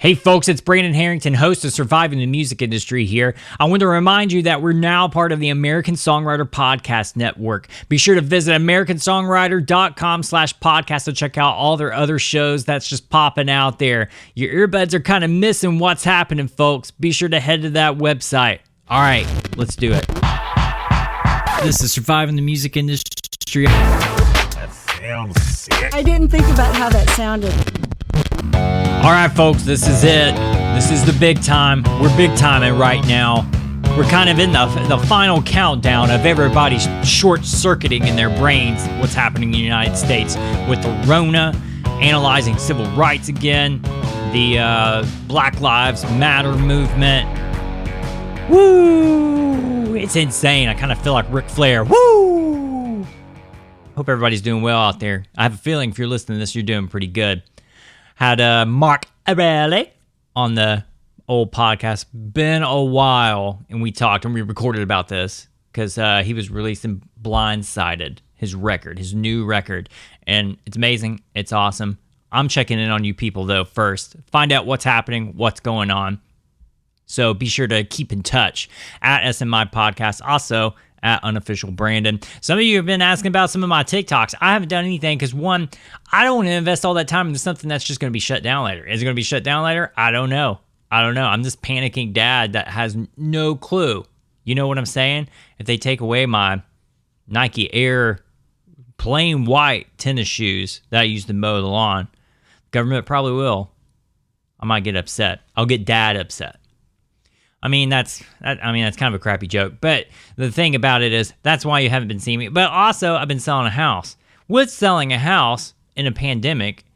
Hey folks, it's Brandon Harrington, host of Surviving the Music Industry here. I want to remind you that we're now part of the American Songwriter Podcast Network. Be sure to visit americansongwriter.com/podcast to check out all their other shows that's just popping out there. Your earbuds are kind of missing what's happening, folks. Be sure to head to that website. All right, let's do it. This is Surviving the Music Industry. That sounds sick. I didn't think about how that sounded. All right, folks, this is it. This is the big time. We're big timing right now. We're kind of in the final countdown of everybody's short-circuiting in their brains what's happening in the United States with the Rona, analyzing civil rights again, the Black Lives Matter movement. Woo! It's insane. I kind of feel like Ric Flair. Woo! Hope everybody's doing well out there. I have a feeling if you're listening to this, you're doing pretty good. Had Mark Erelli on the old podcast. Been a while, and we talked and we recorded about this because he was releasing Blindsided, his new record, and it's amazing. It's awesome. I'm checking in on you people, though, first. Find out what's happening, what's going on. So be sure to keep in touch at SMI Podcast. Also, at Unofficial Brandon. Some of you have been asking about some of my TikToks. I haven't done anything because, one, I don't want to invest all that time into something that's just going to be shut down later. Is it going to be shut down later? I don't know. I'm this panicking dad that has no clue. You know what I'm saying? If they take away my Nike Air plain white tennis shoes that I used to mow the lawn, government probably will. I might get upset. I'll get dad upset. I mean, that's kind of a crappy joke. But the thing about it is, that's why you haven't been seeing me. But also, I've been selling a house. With selling a house in a pandemic,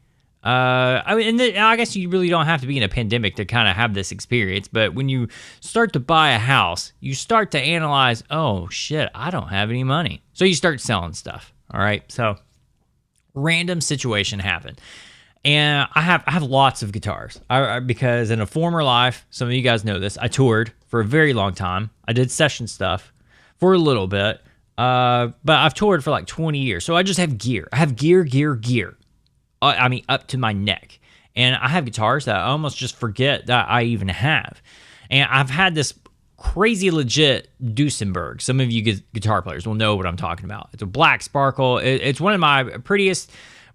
I guess you really don't have to be in a pandemic to kind of have this experience. But when you start to buy a house, you start to analyze, oh, shit, I don't have any money. So you start selling stuff, all right? So random situation happened. And I have lots of guitars because in a former life, some of you guys know this, I toured for a very long time. I did session stuff for a little bit, but I've toured for like 20 years. So I just have gear. I have gear. Up to my neck. And I have guitars that I almost just forget that I even have. And I've had this crazy legit Duesenberg. Some of you guitar players will know what I'm talking about. It's a black sparkle. It's one of my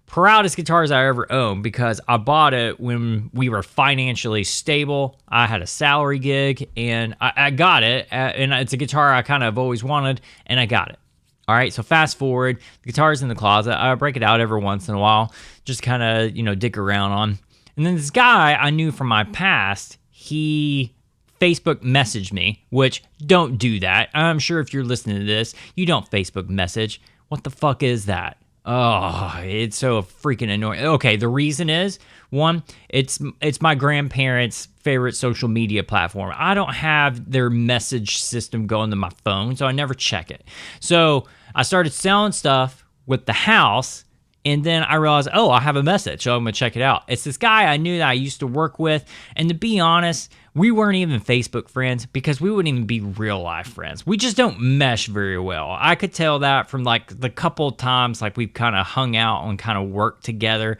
proudest guitars I ever owned because I bought it when we were financially stable. I had a salary gig, and I got it, and it's a guitar I kind of always wanted, and I got it. All right, so fast forward, the guitar's in the closet. I break it out every once in a while, just kind of, dick around on. And then this guy I knew from my past, he Facebook messaged me, which don't do that. I'm sure if you're listening to this, you don't Facebook message. What the fuck is that? Oh, it's so freaking annoying. Okay, the reason is, one, it's my grandparents' favorite social media platform. I don't have their message system going to my phone, so I never check it. So I started selling stuff with the house, and then I realized, oh, I have a message, so I'm going to check it out. It's this guy I knew that I used to work with, and to be honest, we weren't even Facebook friends because we wouldn't even be real life friends. We just don't mesh very well. I could tell that from like the couple times like we've kind of hung out and kind of worked together.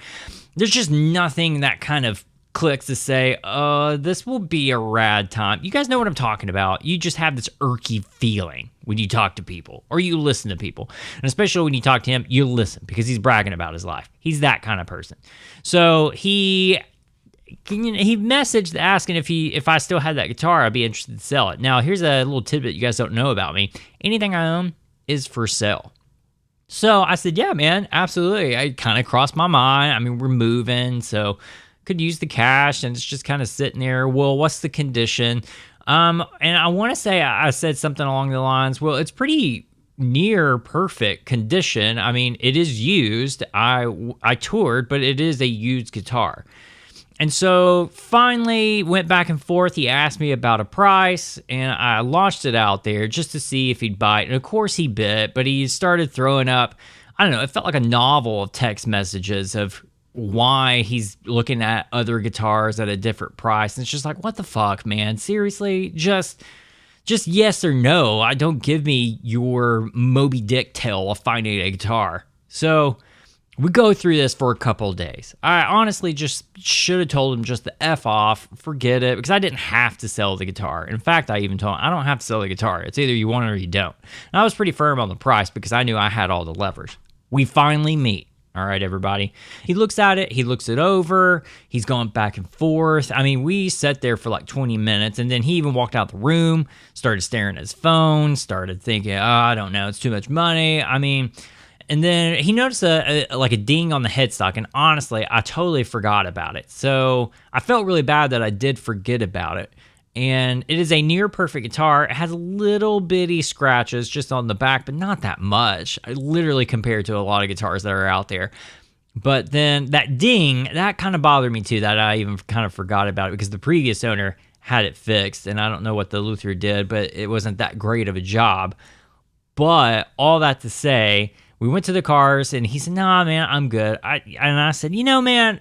There's just nothing that kind of clicks to say, this will be a rad time. You guys know what I'm talking about. You just have this irky feeling when you talk to people or you listen to people. And especially when you talk to him, you listen because he's bragging about his life. He's that kind of person. So he messaged asking if I still had that guitar, I'd be interested to sell it. Now, here's a little tidbit you guys don't know about me. Anything I own is for sale. So I said, yeah, man, absolutely. I kind of crossed my mind. I mean, we're moving, so could use the cash, and it's just kind of sitting there. Well, what's the condition? And I want to say I said something along the lines, well, it's pretty near perfect condition. I mean, it is used. I toured, but it is a used guitar. And so finally went back and forth. He asked me about a price, and I launched it out there just to see if he'd bite. And of course he bit, but he started throwing up, I don't know, it felt like a novel of text messages of why he's looking at other guitars at a different price. And it's just like, what the fuck, man? Seriously? Just yes or no. Don't give me your Moby Dick tale of finding a guitar. So We go through this for a couple of days. I honestly just should have told him just to F off, forget it, because I didn't have to sell the guitar. In fact, I even told him, I don't have to sell the guitar. It's either you want it or you don't. And I was pretty firm on the price because I knew I had all the levers. We finally meet. All right, everybody. He looks at it. He looks it over. He's going back and forth. I mean, we sat there for like 20 minutes, and then he even walked out the room, started staring at his phone, started thinking, oh, I don't know, it's too much money. I mean... And then he noticed a ding on the headstock, and honestly, I totally forgot about it. So I felt really bad that I did forget about it. And it is a near perfect guitar. It has little bitty scratches just on the back, but not that much. Literally compared to a lot of guitars that are out there. But then that ding, that kind of bothered me too, that I even kind of forgot about it because the previous owner had it fixed, and I don't know what the Luther did, but it wasn't that great of a job. But all that to say... We went to the cars, and he said, nah, man, I'm good. And I said, you know, man,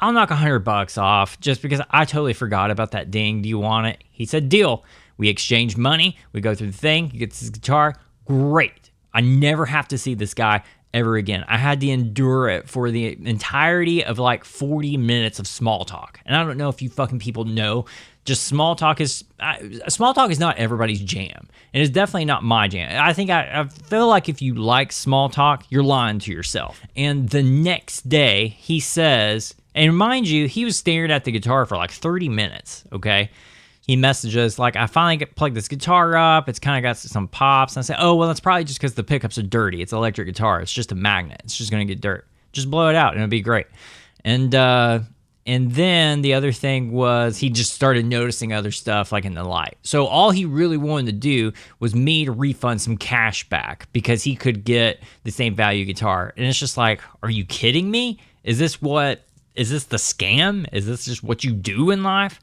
I'll knock $100 off just because I totally forgot about that ding. Do you want it? He said, deal. We exchanged money. We go through the thing. He gets his guitar. Great. I never have to see this guy ever again. I had to endure it for the entirety of like 40 minutes of small talk. And I don't know if you fucking people know, just small talk is not everybody's jam. And it's definitely not my jam. I think I feel like if you like small talk, you're lying to yourself. And the next day he says, and mind you, he was staring at the guitar for like 30 minutes, okay? He messages like, I finally plugged this guitar up. It's kind of got some pops. And I say, oh, well, that's probably just because the pickups are dirty. It's an electric guitar. It's just a magnet. It's just going to get dirt. Just blow it out and it'll be great. And then the other thing was he just started noticing other stuff like in the light. So all he really wanted to do was me to refund some cash back because he could get the same value guitar. And it's just like, are you kidding me? Is this the scam? Is this just what you do in life?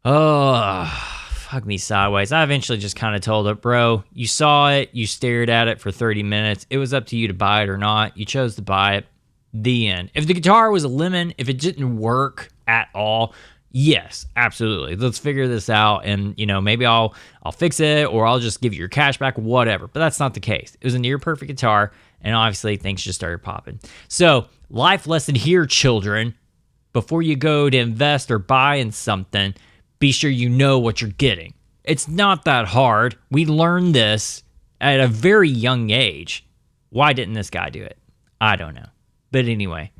Oh, fuck me sideways. I eventually just kind of told it, bro, you saw it. You stared at it for 30 minutes. It was up to you to buy it or not. You chose to buy it. The end. If the guitar was a lemon, if it didn't work at all, yes, absolutely. Let's figure this out, and maybe I'll fix it, or I'll just give you your cash back, whatever. But that's not the case. It was a near perfect guitar, and obviously things just started popping. So, life lesson here, children: before you go to invest or buy in something, be sure you know what you're getting. It's not that hard. We learned this at a very young age. Why didn't this guy do it? I don't know. But anyway,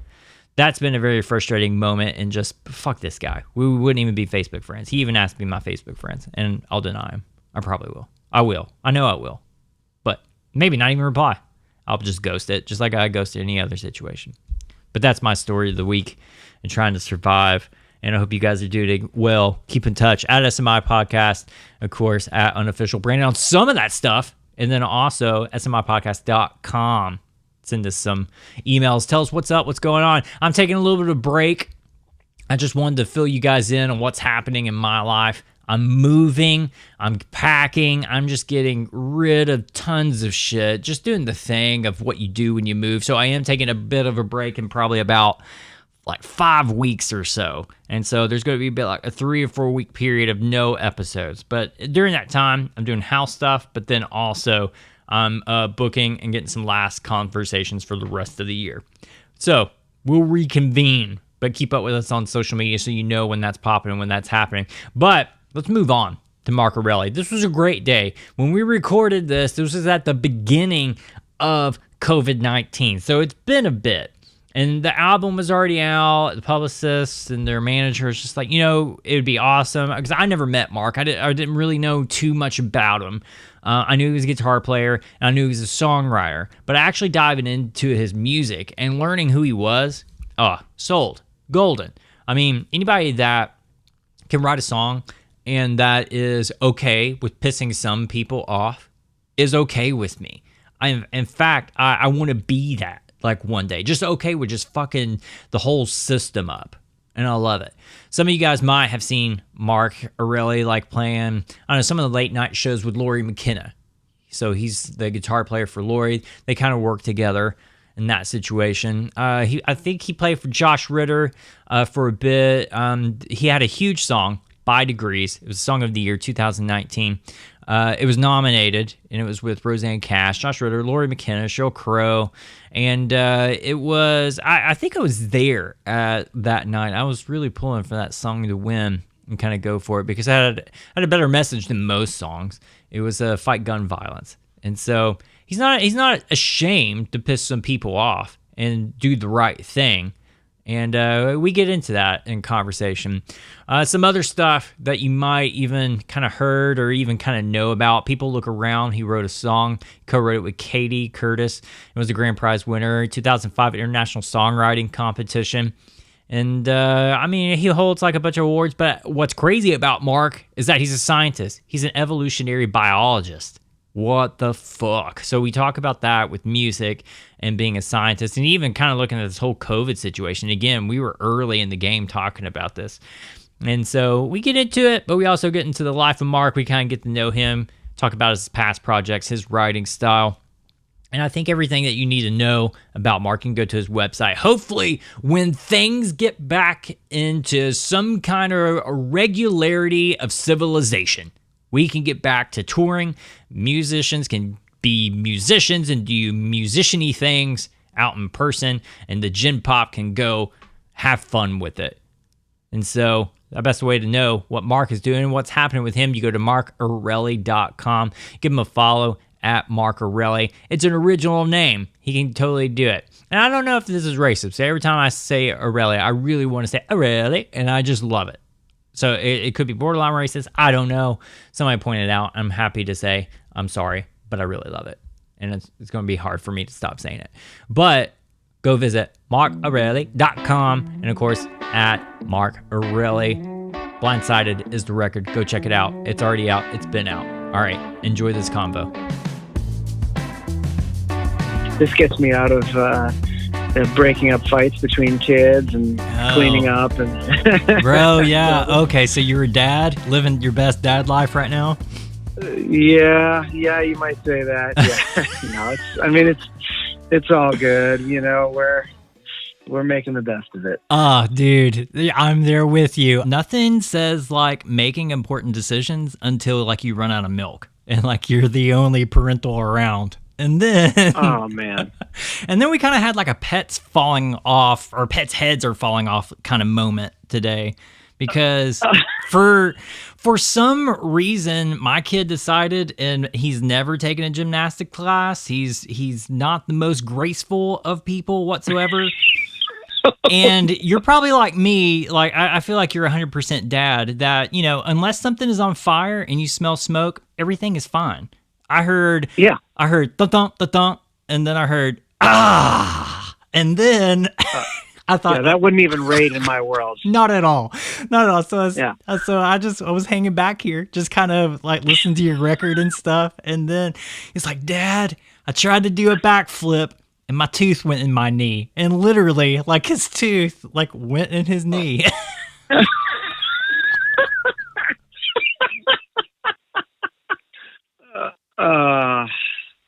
that's been a very frustrating moment, and just fuck this guy. We wouldn't even be Facebook friends. He even asked me my Facebook friends, and I'll deny him. I probably will. I will. I know I will. But maybe not even reply. I'll just ghost it, just like I ghosted any other situation. But that's my story of the week and trying to survive. And I hope you guys are doing well. Keep in touch at SMI Podcast, of course, at Unofficial Branding on some of that stuff. And then also smipodcast.com. Send us some emails. Tell us what's up, what's going on. I'm taking a little bit of a break. I just wanted to fill you guys in on what's happening in my life. I'm moving. I'm packing. I'm just getting rid of tons of shit. Just doing the thing of what you do when you move. So I am taking a bit of a break in probably about like 5 weeks or so. And so there's going to be a bit like a 3 or 4 week period of no episodes. But during that time, I'm doing house stuff, but then also I'm booking and getting some last conversations for the rest of the year. So we'll reconvene, but keep up with us on social media so you know when that's popping and when that's happening. But let's move on to Mark Erelli. This was a great day. When we recorded this was at the beginning of COVID-19. So it's been a bit. And the album was already out. The publicists and their manager was just like, it would be awesome. Because I never met Mark. I didn't really know too much about him. I knew he was a guitar player, and I knew he was a songwriter. But actually diving into his music and learning who he was, sold. Golden. I mean, anybody that can write a song and that is okay with pissing some people off is okay with me. In fact, I want to be that. Like one day, just okay with just fucking the whole system up. And I love it. Some of you guys might have seen Mark Erelli like playing, I don't know, some of the late night shows with McKenna. So he's the guitar player for Lori. They kind of work together in that situation. I think he played for Josh Ritter for a bit. He had a huge song by Degrees. It was Song of the Year 2019. It was nominated, and it was with Roseanne Cash, Josh Ritter, Lori McKenna, Sheryl Crow, and it was, I think I was there that night. I was really pulling for that song to win and kind of go for it because I had a better message than most songs. It was fight gun violence, and so he's not ashamed to piss some people off and do the right thing. And we get into that in conversation. Some other stuff that you might even kind of heard or even kind of know about. People Look Around. He wrote a song, co-wrote it with Katie Curtis. It was a grand prize winner, 2005 International Songwriting Competition. And I mean, he holds like a bunch of awards. But what's crazy about Mark is that he's a scientist. He's an evolutionary biologist. What the fuck? So we talk about that with music and being a scientist and even kind of looking at this whole COVID situation. Again, we were early in the game talking about this. And so we get into it, but we also get into the life of Mark. We kind of get to know him, talk about his past projects, his writing style. And I think everything that you need to know about Mark, you can go to his website. Hopefully, when things get back into some kind of regularity of civilization, we can get back to touring. Musicians can be musicians and do musician-y things out in person, and the Gin Pop can go have fun with it. And so the best way to know what Mark is doing and what's happening with him, you go to markerelli.com. Give him a follow at Mark Erelli. It's an original name. He can totally do it. And I don't know if this is racist. So every time I say Erelli, I really want to say Erelli, and I just love it. So it could be borderline racist. I don't know. Somebody pointed out. I'm happy to say I'm sorry, but I really love it. And it's going to be hard for me to stop saying it. But go visit markerelli.com. And, of course, at Mark Erelli. Blindsided is the record. Go check it out. It's already out. It's been out. All right. Enjoy this convo. This gets me out of breaking up fights between kids and cleaning up and bro, yeah. Okay, so you're a dad living your best dad life right now? Yeah, you might say that. Yeah. No, it's all good, you know. We're making the best of it. Oh, dude, I'm there with you. Nothing says like making important decisions until like you run out of milk and like you're the only parental around. And then, oh man, and then we kind of had like a pets falling off or pets' heads are falling off kind of moment today, because for some reason my kid decided, and he's never taken a gymnastic class. He's not the most graceful of people whatsoever. And you're probably like me, like I feel like you're 100% dad. That, you know, unless something is on fire and you smell smoke, everything is fine. I heard thump, thump, and then I heard, and then I thought, yeah, that wouldn't even rate in my world. Not at all. So I was hanging back here, just kind of like listening to your record and stuff. And then he's like, Dad, I tried to do a backflip and my tooth went in my knee, and literally like his tooth like went in his knee.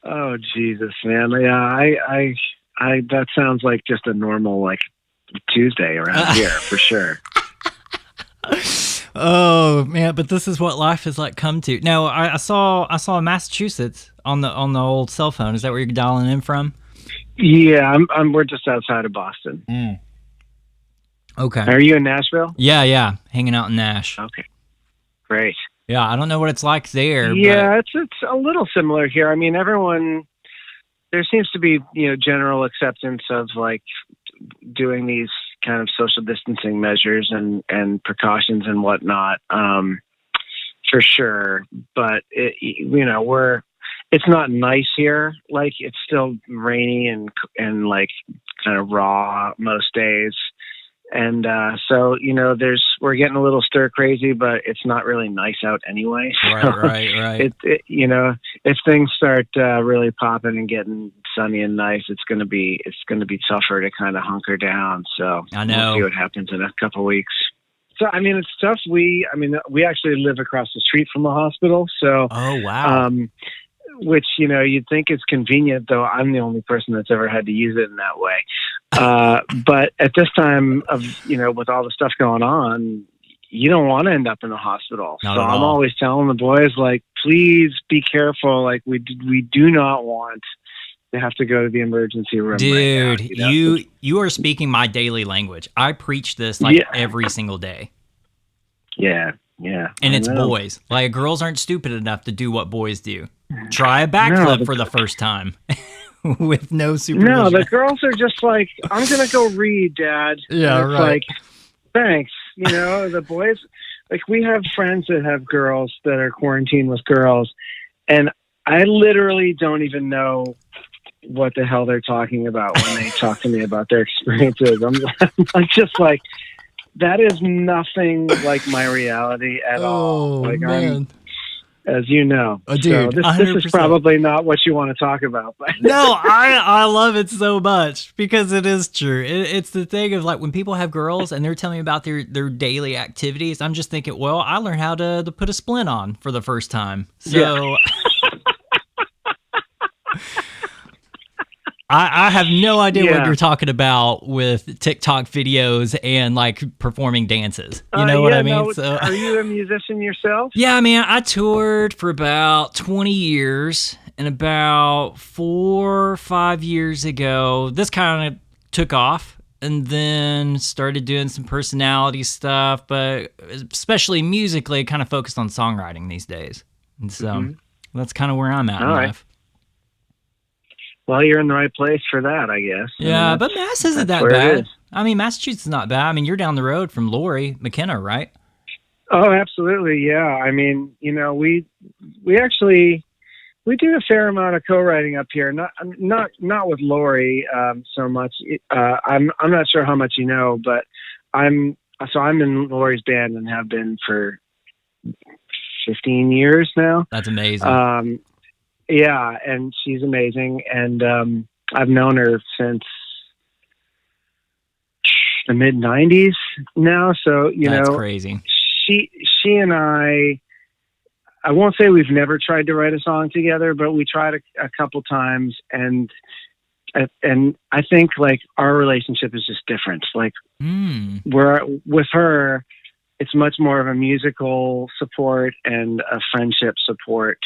Oh Jesus, man. Yeah, I that sounds like just a normal like Tuesday around here for sure. Oh man, but this is what life has like come to. No, I saw Massachusetts on the old cell phone. Is that where you're dialing in from? Yeah, we're just outside of Boston. Mm. Okay. Are you in Nashville? Yeah, hanging out in Nash. Okay, great. Yeah, I don't know what it's like there. Yeah, but it's a little similar here. I mean, there seems to be, you know, general acceptance of like doing these kind of social distancing measures and precautions and whatnot, for sure. But it's not nice here. Like it's still rainy and like kind of raw most days. And so, you know, we're getting a little stir crazy, but it's not really nice out anyway. So right. You know, if things start really popping and getting sunny and nice, it's going to be tougher to kind of hunker down. So I know. We'll see what happens in a couple of weeks. So, I mean, it's tough. We actually live across the street from a hospital. So, oh, wow. Which, you know, you'd think is convenient, though I'm the only person that's ever had to use it in that way. But at this time of, you know, with all the stuff going on, you don't want to end up in the hospital. Not so at I'm all. always telling the boys, like, please be careful. Like, we do not want to have to go to the emergency room. Dude, right now, you know? you are speaking my daily language. I preach this like every single day. Yeah. And I it's know. boys. Like, girls aren't stupid enough to do what boys do. Try a backflip No, for the first time with no supervision. No, the girls are just like, I'm going to go read, Dad. Yeah, and it's right. like, thanks. You know, the boys, like, we have friends that have girls that are quarantined with girls, and I literally don't even know what the hell they're talking about when they talk to me about their experiences. I'm just like, that is nothing like my reality at all. Like, man. as you know. Dude, so this is 100%. probably not what you want to talk about. But No, I love it so much because it is true. It's the thing of like when people have girls and they're telling me about their daily activities, I'm just thinking, well, I learned how to put a splint on for the first time. So I have no idea what you're talking about with TikTok videos and like performing dances. You know what I mean? No, So, are you a musician yourself? yeah, man, I toured for about 20 years, and about 4 or 5 years ago, this kind of took off, and then started doing some personality stuff, but especially musically, kind of focused on songwriting these days. And so that's kind of where I'm at in life. Well, you're in the right place for that, I guess. Yeah, but Mass isn't that bad. I mean, Massachusetts is not bad. I mean, you're down the road from Lori, McKenna, right? Oh, absolutely. Yeah. I mean, you know, we actually do a fair amount of co-writing up here. Not with Lori so much. I'm not sure how much you know, but I'm in Lori's band and have been for 15 years now. That's amazing. Yeah, and she's amazing, and I've known her since the mid '90s now. So That's crazy. She and I won't say we've never tried to write a song together, but we tried a couple times, and I think like our relationship is just different. Like we're with her, it's much more of a musical support and a friendship support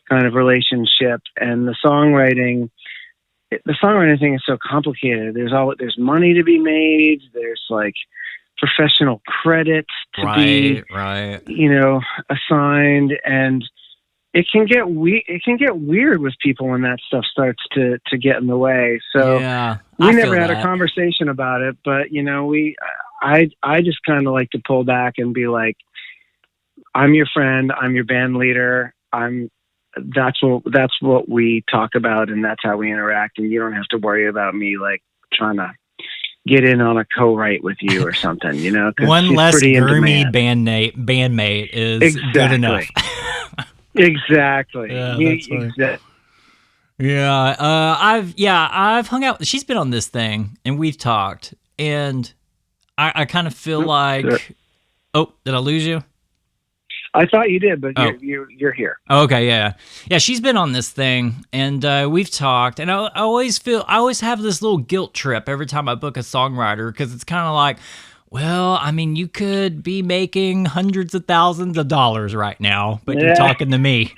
kind of relationship, and the songwriting thing is so complicated. There's money to be made. There's like professional credit to be assigned, and it can get weird with people when that stuff starts to get in the way. So we never had a conversation about it, but you know, I just kind of like to pull back and be like, I'm your friend, I'm your band leader, that's what we talk about, and that's how we interact, and you don't have to worry about me like trying to get in on a co-write with you or something, you know. One less groomy bandmate is good enough. Exactly. Yeah, that's funny. Yeah, I've hung out. She's been on this thing, and we've talked, and I kind of feel like, oh, did I lose you? I thought you did, but you're here. Okay, yeah. She's been on this thing, and we've talked, and I always have this little guilt trip every time I book a songwriter, because it's kind of like, well, I mean, you could be making hundreds of thousands of dollars right now, but you're talking to me.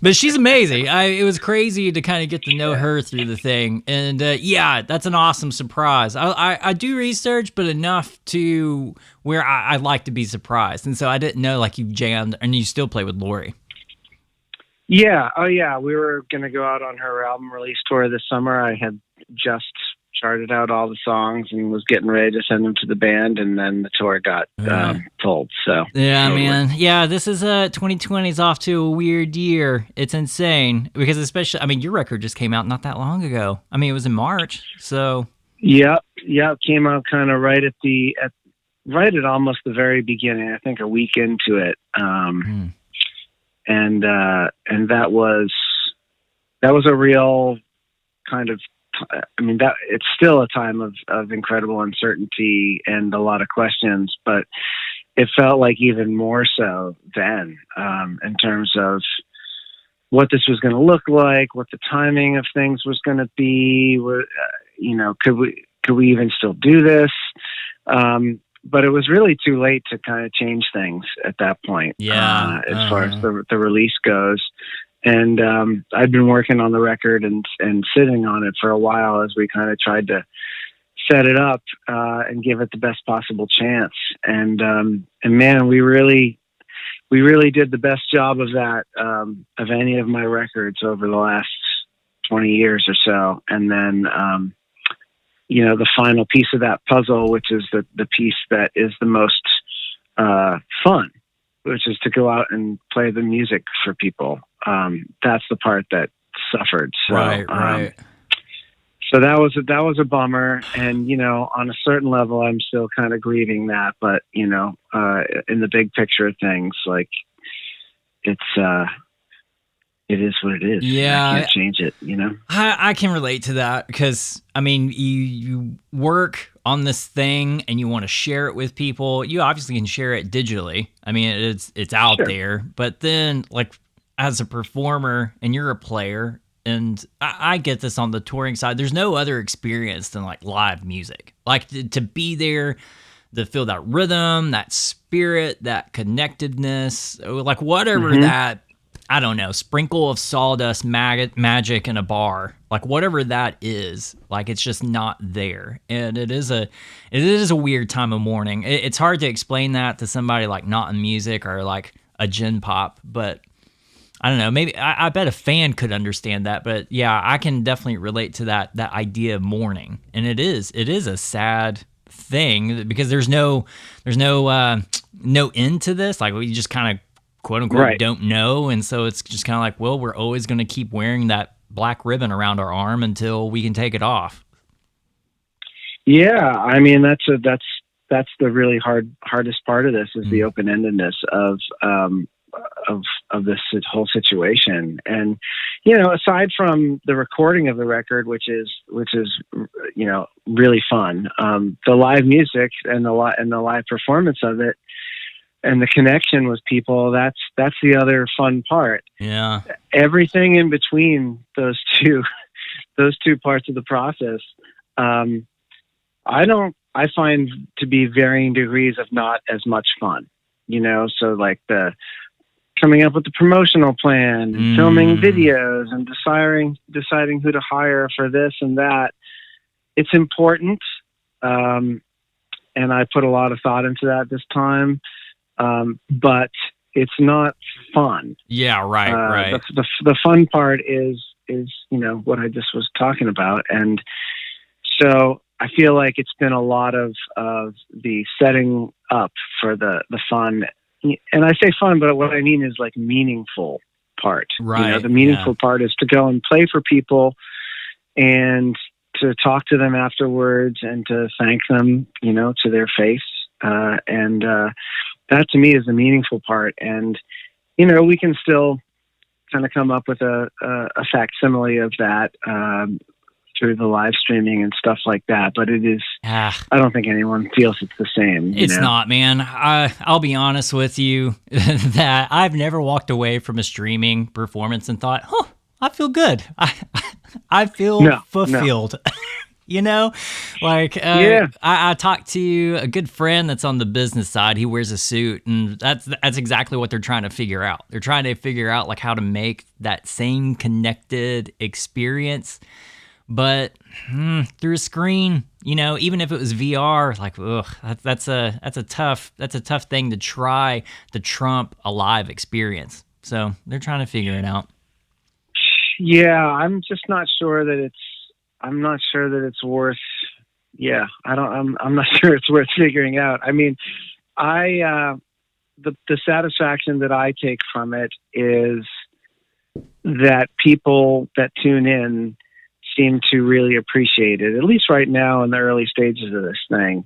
But she's amazing. It was crazy to kind of get to know her through the thing, and that's an awesome surprise. I do research, but enough to where I like to be surprised, and so I didn't know like you jammed and you still play with Lori. Yeah. Oh yeah, we were gonna go out on her album release tour this summer. I had just charted out all the songs and was getting ready to send them to the band, and then the tour got pulled. So man, this is 2020 is off to a weird year. It's insane because especially, I mean, your record just came out not that long ago. I mean, it was in March, so yeah, it came out kind of right at almost the very beginning. I think a week into it, and that was a real kind of. I mean, that it's still a time of incredible uncertainty and a lot of questions, but it felt like even more so then, in terms of what this was going to look like, what the timing of things was going to be. You know, could we even still do this? but it was really too late to kind of change things at that point. Yeah. As far as the release goes. And I'd been working on the record and sitting on it for a while as we kind of tried to set it up and give it the best possible chance. And man, we really did the best job of that of any of my records over the last 20 years or so. And then the final piece of that puzzle, which is the piece that is the most fun, which is to go out and play the music for people. That's the part that suffered. So, Right. So that was a bummer. And, on a certain level, I'm still kind of grieving that, but, in the big picture of things, like it is what it is. Yeah. I can't change it, I can relate to that because, I mean, you work on this thing and you want to share it with people. You obviously can share it digitally. I mean, it's out Sure. there. But then, like, as a performer and you're a player, and I get this on the touring side, there's no other experience than, like, live music. Like, to be there, to feel that rhythm, that spirit, that connectedness, like, whatever that, I don't know, sprinkle of sawdust magic in a bar, like whatever that is, like it's just not there. And it is a weird time of mourning. It's hard to explain that to somebody like not in music or like a gen pop, but I don't know, maybe I bet a fan could understand that. But yeah, I can definitely relate to that idea of mourning. And it is a sad thing because there's no end to this. Like we just kind of quote unquote don't know, and so it's just kind of like, well, we're always going to keep wearing that black ribbon around our arm until we can take it off. Yeah, I mean that's the really hardest part of this is the open-endedness of this whole situation. And aside from the recording of the record, which is really fun, the live music and the live performance of it and the connection with people, that's the other fun part. Yeah. Everything in between those two parts of the process, I find to be varying degrees of not as much fun, so like the coming up with the promotional plan and filming videos and deciding who to hire for this and that. It's important. And I put a lot of thought into that this time. But it's not fun. Yeah, right. The fun part is what I just was talking about, and so I feel like it's been a lot of the setting up for the fun, and I say fun, but what I mean is like meaningful part. Right. The meaningful part is to go and play for people, and to talk to them afterwards, and to thank them, to their face, and that to me is the meaningful part. And, we can still kind of come up with a facsimile of that through the live streaming and stuff like that. But it is, I don't think anyone feels it's the same. It's not, man. I'll be honest with you that I've never walked away from a streaming performance and thought, I feel good. I feel fulfilled. No. I talked to a good friend that's on the business side. He wears a suit, and that's exactly what they're trying to figure out. They're trying to figure out like how to make that same connected experience, but through a screen. Even if it was VR, like that's a tough thing to try to trump a live experience. So they're trying to figure it out. Yeah, I'm just not sure that it's. I'm not sure that it's worth. Yeah, I'm not sure it's worth figuring out. I mean, the satisfaction that I take from it is that people that tune in seem to really appreciate it. At least right now in the early stages of this thing,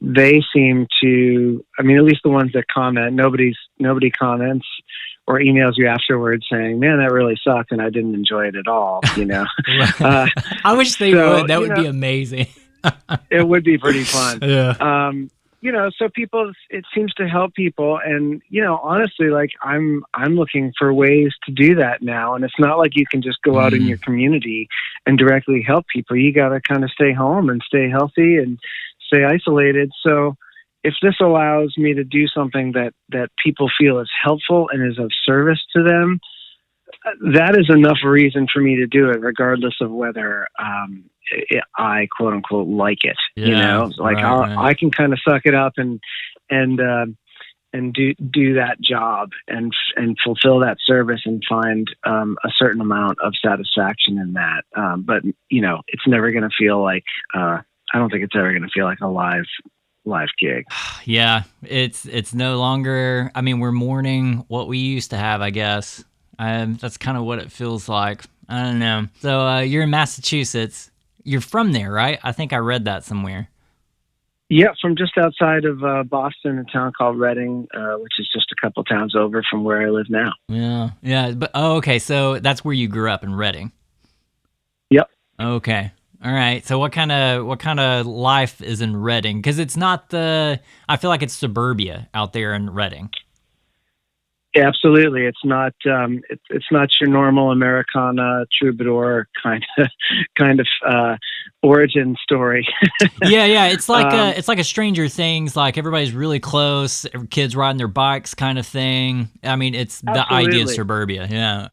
they seem to. I mean, at least the ones that comment. Nobody comments or emails you afterwards saying, "Man, that really sucked, and I didn't enjoy it at all." I wish they would. That would be amazing. It would be pretty fun. Yeah. So people, it seems to help people, and honestly, like I'm looking for ways to do that now, and it's not like you can just go out in your community and directly help people. You got to kind of stay home and stay healthy and stay isolated. So if this allows me to do something that people feel is helpful and is of service to them, that is enough reason for me to do it, regardless of whether I quote unquote like it. Like I can kind of suck it up and do that job and fulfill that service and find a certain amount of satisfaction in that. But it's never going to feel like I don't think it's ever going to feel like a live gig. Yeah, it's no longer. I mean, we're mourning what we used to have, I guess. That's kind of what it feels like. I don't know. So you're in Massachusetts. You're from there, right? I think I read that somewhere. Yeah, from just outside of Boston, a town called Reading, which is just a couple towns over from where I live now. Yeah. But okay. So that's where you grew up, in Reading. Yep. Okay. All right. So what kind of life is in Reading? Because it's not I feel like it's suburbia out there in Reading. Absolutely, it's not. It's not your normal Americana troubadour kind of origin story. yeah. It's like a Stranger Things. Like everybody's really close. Kids riding their bikes, kind of thing. I mean, it's the idea of suburbia. Yeah.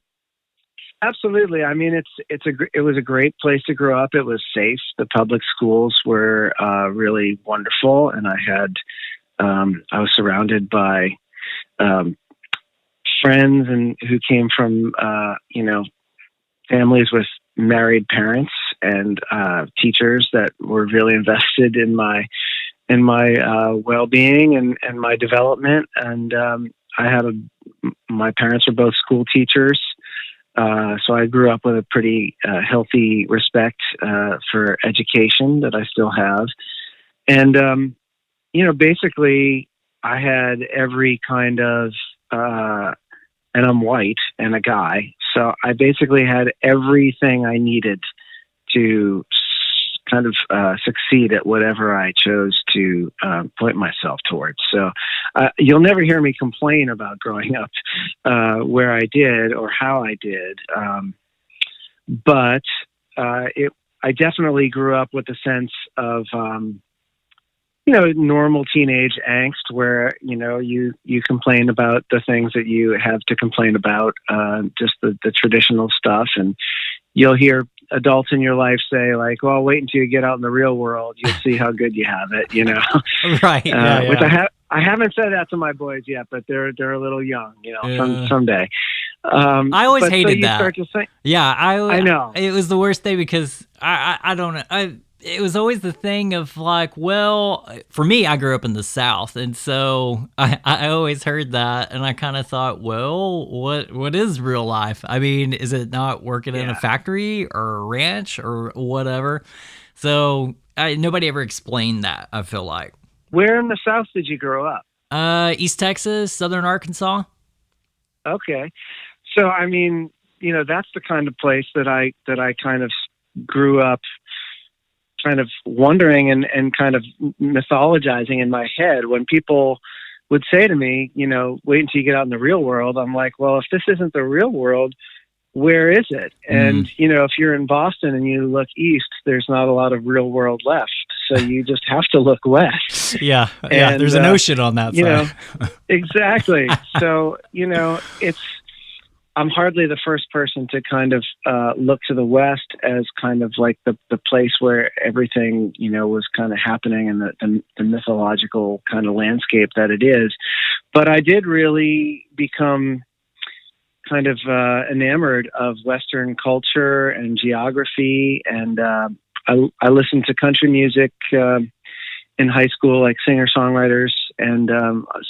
Absolutely. I mean, it was a great place to grow up. It was safe. The public schools were really wonderful, and I was surrounded by friends and who came from families with married parents and teachers that were really invested in my well-being and my development. And my parents were both school teachers, so I grew up with a pretty healthy respect for education that I still have. And basically I had every kind of and I'm white and a guy. So I basically had everything I needed to kind of succeed at whatever I chose to point myself towards. So you'll never hear me complain about growing up where I did or how I did. But I definitely grew up with a sense of normal teenage angst where, you complain about the things that you have to complain about, just the traditional stuff. And you'll hear adults in your life say like, well, wait until you get out in the real world. You'll see how good you have it, Right. Yeah. Which I haven't said that to my boys yet, but they're a little young, someday. I always hated that. Start to think, I know it was the worst thing because I don't know. It was always the thing of like, well, for me, I grew up in the South, and so I always heard that, and I kind of thought, well, what is real life? I mean, is it not working in a factory or a ranch or whatever? So nobody ever explained that, I feel like. Where in the South did you grow up? East Texas, Southern Arkansas. Okay. So, I mean, that's the kind of place that I kind of grew up kind of wondering and kind of mythologizing in my head when people would say to me, wait until you get out in the real world. I'm like, well, if this isn't the real world, where is it? And, if you're in Boston and you look east, there's not a lot of real world left. So you just have to look west. Yeah. And, there's an ocean on that side. Exactly. So, I'm hardly the first person to kind of look to the West as kind of like the place where everything, was kind of happening and the mythological kind of landscape that it is. But I did really become kind of enamored of Western culture and geography. And I listened to country music in high school, like singer-songwriters. And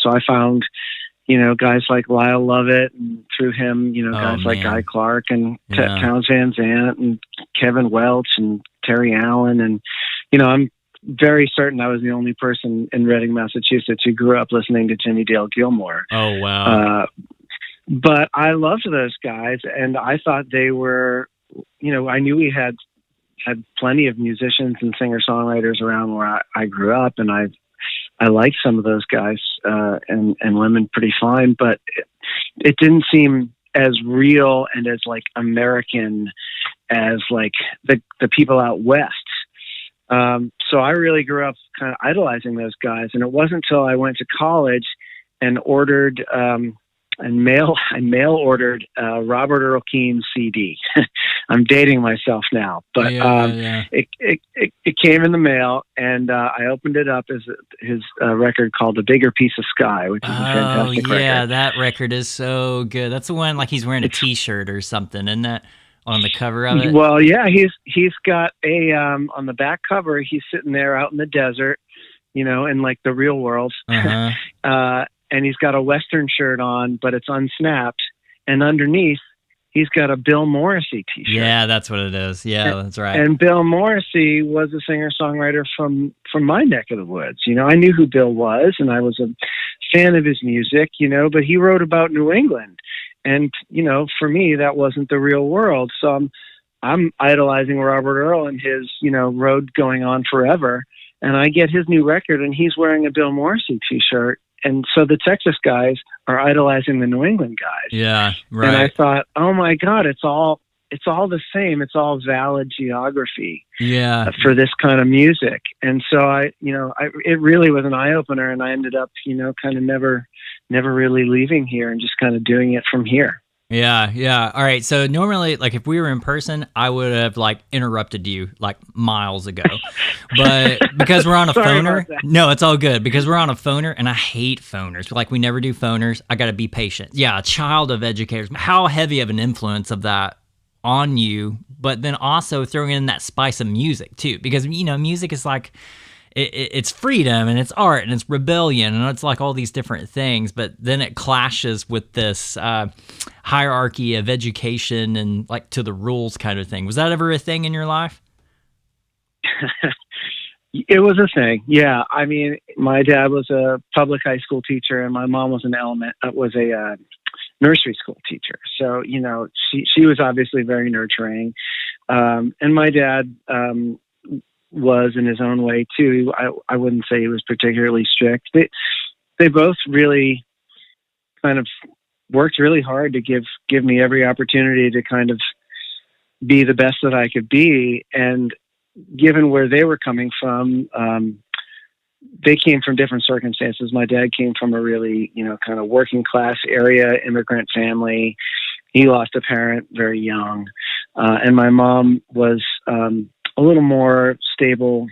so I found guys like Lyle Lovett, and through him, guys like Guy Clark and Townes Van Zandt and Kevin Welch and Terry Allen. And, I'm very certain I was the only person in Reading, Massachusetts who grew up listening to Jimmy Dale Gilmore. Oh, wow. But I loved those guys, and I thought they were, I knew we had plenty of musicians and singer-songwriters around where I grew up, and I like some of those guys and women pretty fine, but it didn't seem as real and as like American as like the people out west. So I really grew up kind of idolizing those guys. And it wasn't until I went to college and ordered I mail ordered Robert Earl Keen's CD. I'm dating myself now, but It came in the mail, and I opened it up as his record called "The Bigger Piece of Sky," which is a fantastic record. Yeah, that record is so good. That's the one like he's wearing a T-shirt or something, isn't that on the cover of it? Well, yeah, he's got a on the back cover. He's sitting there out in the desert, in like the real world. And he's got a Western shirt on, but it's unsnapped. And underneath, he's got a Bill Morrissey T-shirt. Yeah, that's what it is. Yeah, that's right. And Bill Morrissey was a singer-songwriter from my neck of the woods. I knew who Bill was, and I was a fan of his music, but he wrote about New England. And, for me, that wasn't the real world. So I'm idolizing Robert Earl and his, road going on forever. And I get his new record, and he's wearing a Bill Morrissey T-shirt. And so the Texas guys are idolizing the New England guys. Yeah, right. And I thought, oh my God, it's all the same. It's all valid geography. Yeah. For this kind of music. And so it really was an eye opener, and I ended up, kind of never really leaving here and just kind of doing it from here. Yeah. All right. So normally, like if we were in person, I would have like interrupted you like miles ago, but because we're on a phoner, no, it's all good because we're on a phoner and I hate phoners. Like we never do phoners. I got to be patient. Yeah. A child of educators. How heavy of an influence of that on you, but then also throwing in that spice of music too, because, music is like, it's freedom and it's art and it's rebellion and it's like all these different things, but then it clashes with this hierarchy of education and like to the rules kind of thing. Was that ever a thing in your life? It was a thing. Yeah. I mean, my dad was a public high school teacher and my mom was a nursery school teacher. So, she was obviously very nurturing. And my dad, was in his own way too. I wouldn't say he was particularly strict. They both really kind of worked really hard to give me every opportunity to kind of be the best that I could be. And given where they were coming from, they came from different circumstances. My dad came from a really, kind of working class area, immigrant family. He lost a parent very young. And my mom was, a little more stable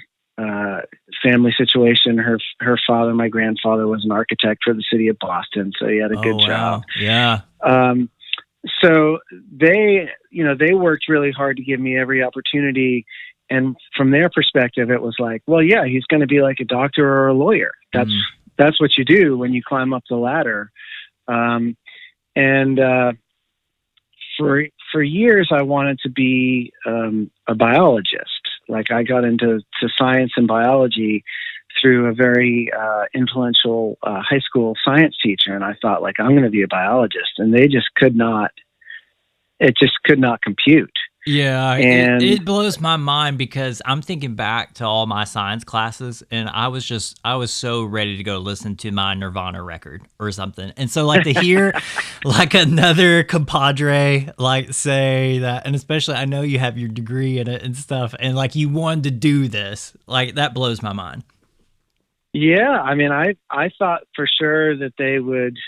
family situation. Her father, my grandfather, was an architect for the city of Boston, so he had a good job. Yeah. So they worked really hard to give me every opportunity, and from their perspective, it was like, well, yeah, he's going to be like a doctor or a lawyer. That's what you do when you climb up the ladder. For years, I wanted to be a biologist. Like I got into science and biology through a very influential high school science teacher, and I thought, like, I'm going to be a biologist, and they just could not. It just could not compute. Yeah, and it blows my mind because I'm thinking back to all my science classes, and I was so ready to go listen to my Nirvana record or something. And so like to hear like another compadre like say that, and especially I know you have your degree in it and stuff, and like you wanted to do this, like that blows my mind. Yeah, I mean, I thought for sure that they would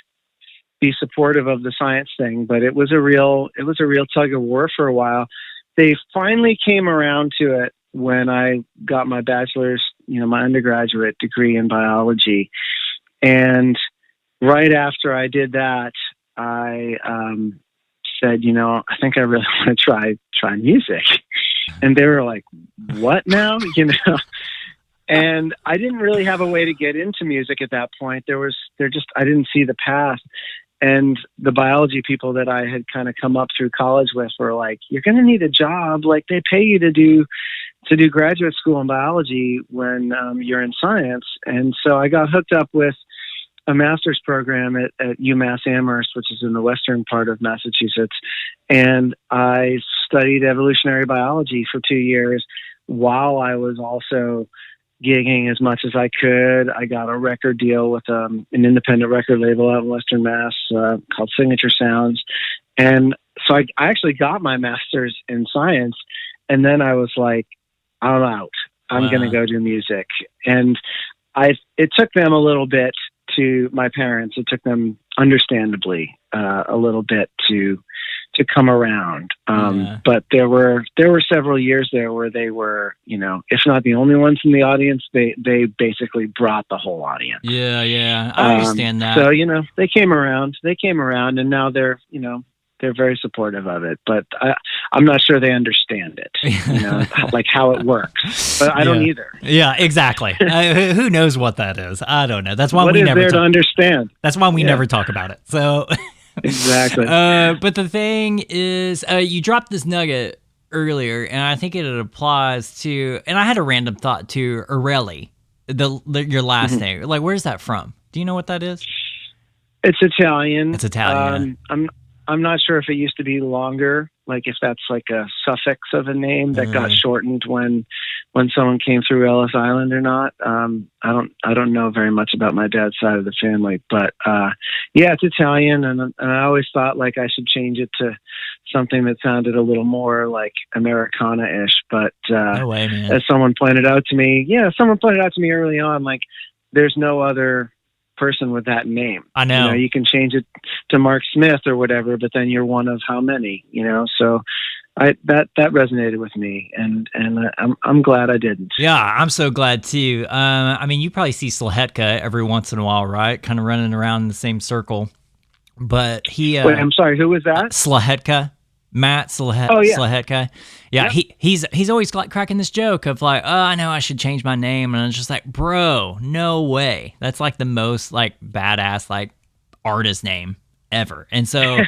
be supportive of the science thing, but it was a real tug of war for a while. They finally came around to it when I got my bachelor's, my undergraduate degree in biology. And right after I did that, I said, I think I really want to try music. And they were like, what now? And I didn't really have a way to get into music at that point. I didn't see the path. And the biology people that I had kind of come up through college with were like, you're going to need a job. Like they pay you to do graduate school in biology when you're in science. And so I got hooked up with a master's program at UMass Amherst, which is in the western part of Massachusetts. And I studied evolutionary biology for 2 years while I was also gigging as much as I could. I got a record deal with an independent record label out in Western Mass called Signature Sounds. And so I actually got my master's in science. And then I was like, I'm out. I'm Wow. going to go do music. And it took them a little bit my parents, it took them understandably a little bit to come around. But there were several years there where they were, if not the only ones in the audience, they basically brought the whole audience. Yeah. I understand that. So, they came around and now they're very supportive of it, but I'm not sure they understand it, like how it works, but I don't either. Yeah, exactly. Who knows what that is? I don't know. That's why what we is never there to understand. That's why we never talk about it. So exactly. But the thing is, you dropped this nugget earlier, and I think it applies to, and I had a random thought to Erelli, your last name. Like, where's that from? Do you know what that is? It's Italian. It's Italian. I'm not sure if it used to be longer, like if that's like a suffix of a name that got shortened when someone came through Ellis Island or not. I don't know very much about my dad's side of the family, but it's Italian, and I always thought like I should change it to something that sounded a little more like Americana-ish. But no way, man. As someone pointed out to me early on, like there's no other person with that name. I know. You can change it to Mark Smith or whatever, but then you're one of how many? So that resonated with me, and I'm glad I didn't. Yeah, I'm so glad too. I mean, you probably see Slahetka every once in a while, right? Kind of running around in the same circle. But he. Wait, I'm sorry. Who was that? Slahetka. Matt Slahetka. Yeah, yep. He's always like cracking this joke of like, oh, I know I should change my name, and it's just like, bro, no way. That's like the most like badass like artist name ever. And so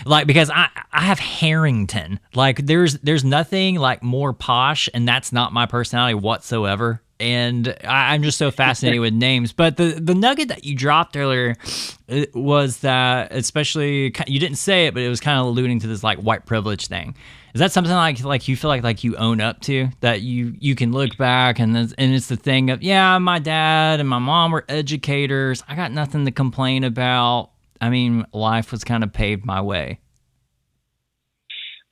like, because I have Harrington, like there's nothing like more posh, and that's not my personality whatsoever. And I'm just so fascinated with names. But the nugget that you dropped earlier was that, especially, you didn't say it, but it was kind of alluding to this like white privilege thing. Is that something like you feel like you own up to, that you can look back and it's the thing of, yeah, my dad and my mom were educators. I got nothing to complain about. I mean, life was kind of paved my way.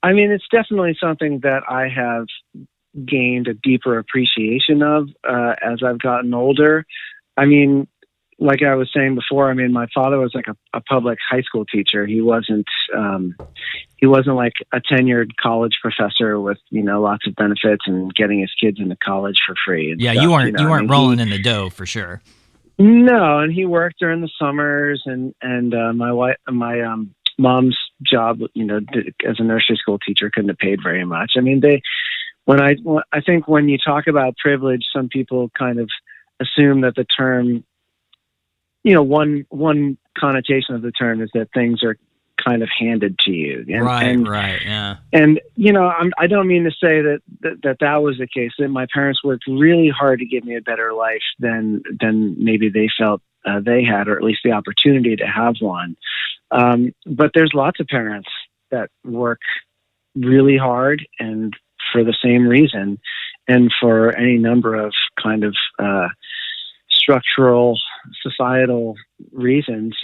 I mean, it's definitely something that I have gained a deeper appreciation of as I've gotten older. I mean, like I was saying before, I mean, my father was like a public high school teacher. He wasn't like a tenured college professor with, lots of benefits and getting his kids into college for free. Yeah, stuff, you weren't rolling in the dough for sure. No, and he worked during the summers, and my mom's job, as a nursery school teacher, couldn't have paid very much. I mean, I think when you talk about privilege, some people kind of assume that the term, one connotation of the term is that things are kind of handed to you. Right, yeah. And I don't mean to say that was the case. That my parents worked really hard to give me a better life than maybe they felt they had, or at least the opportunity to have one. But there's lots of parents that work really hard and for the same reason, and for any number of kind of structural, societal reasons,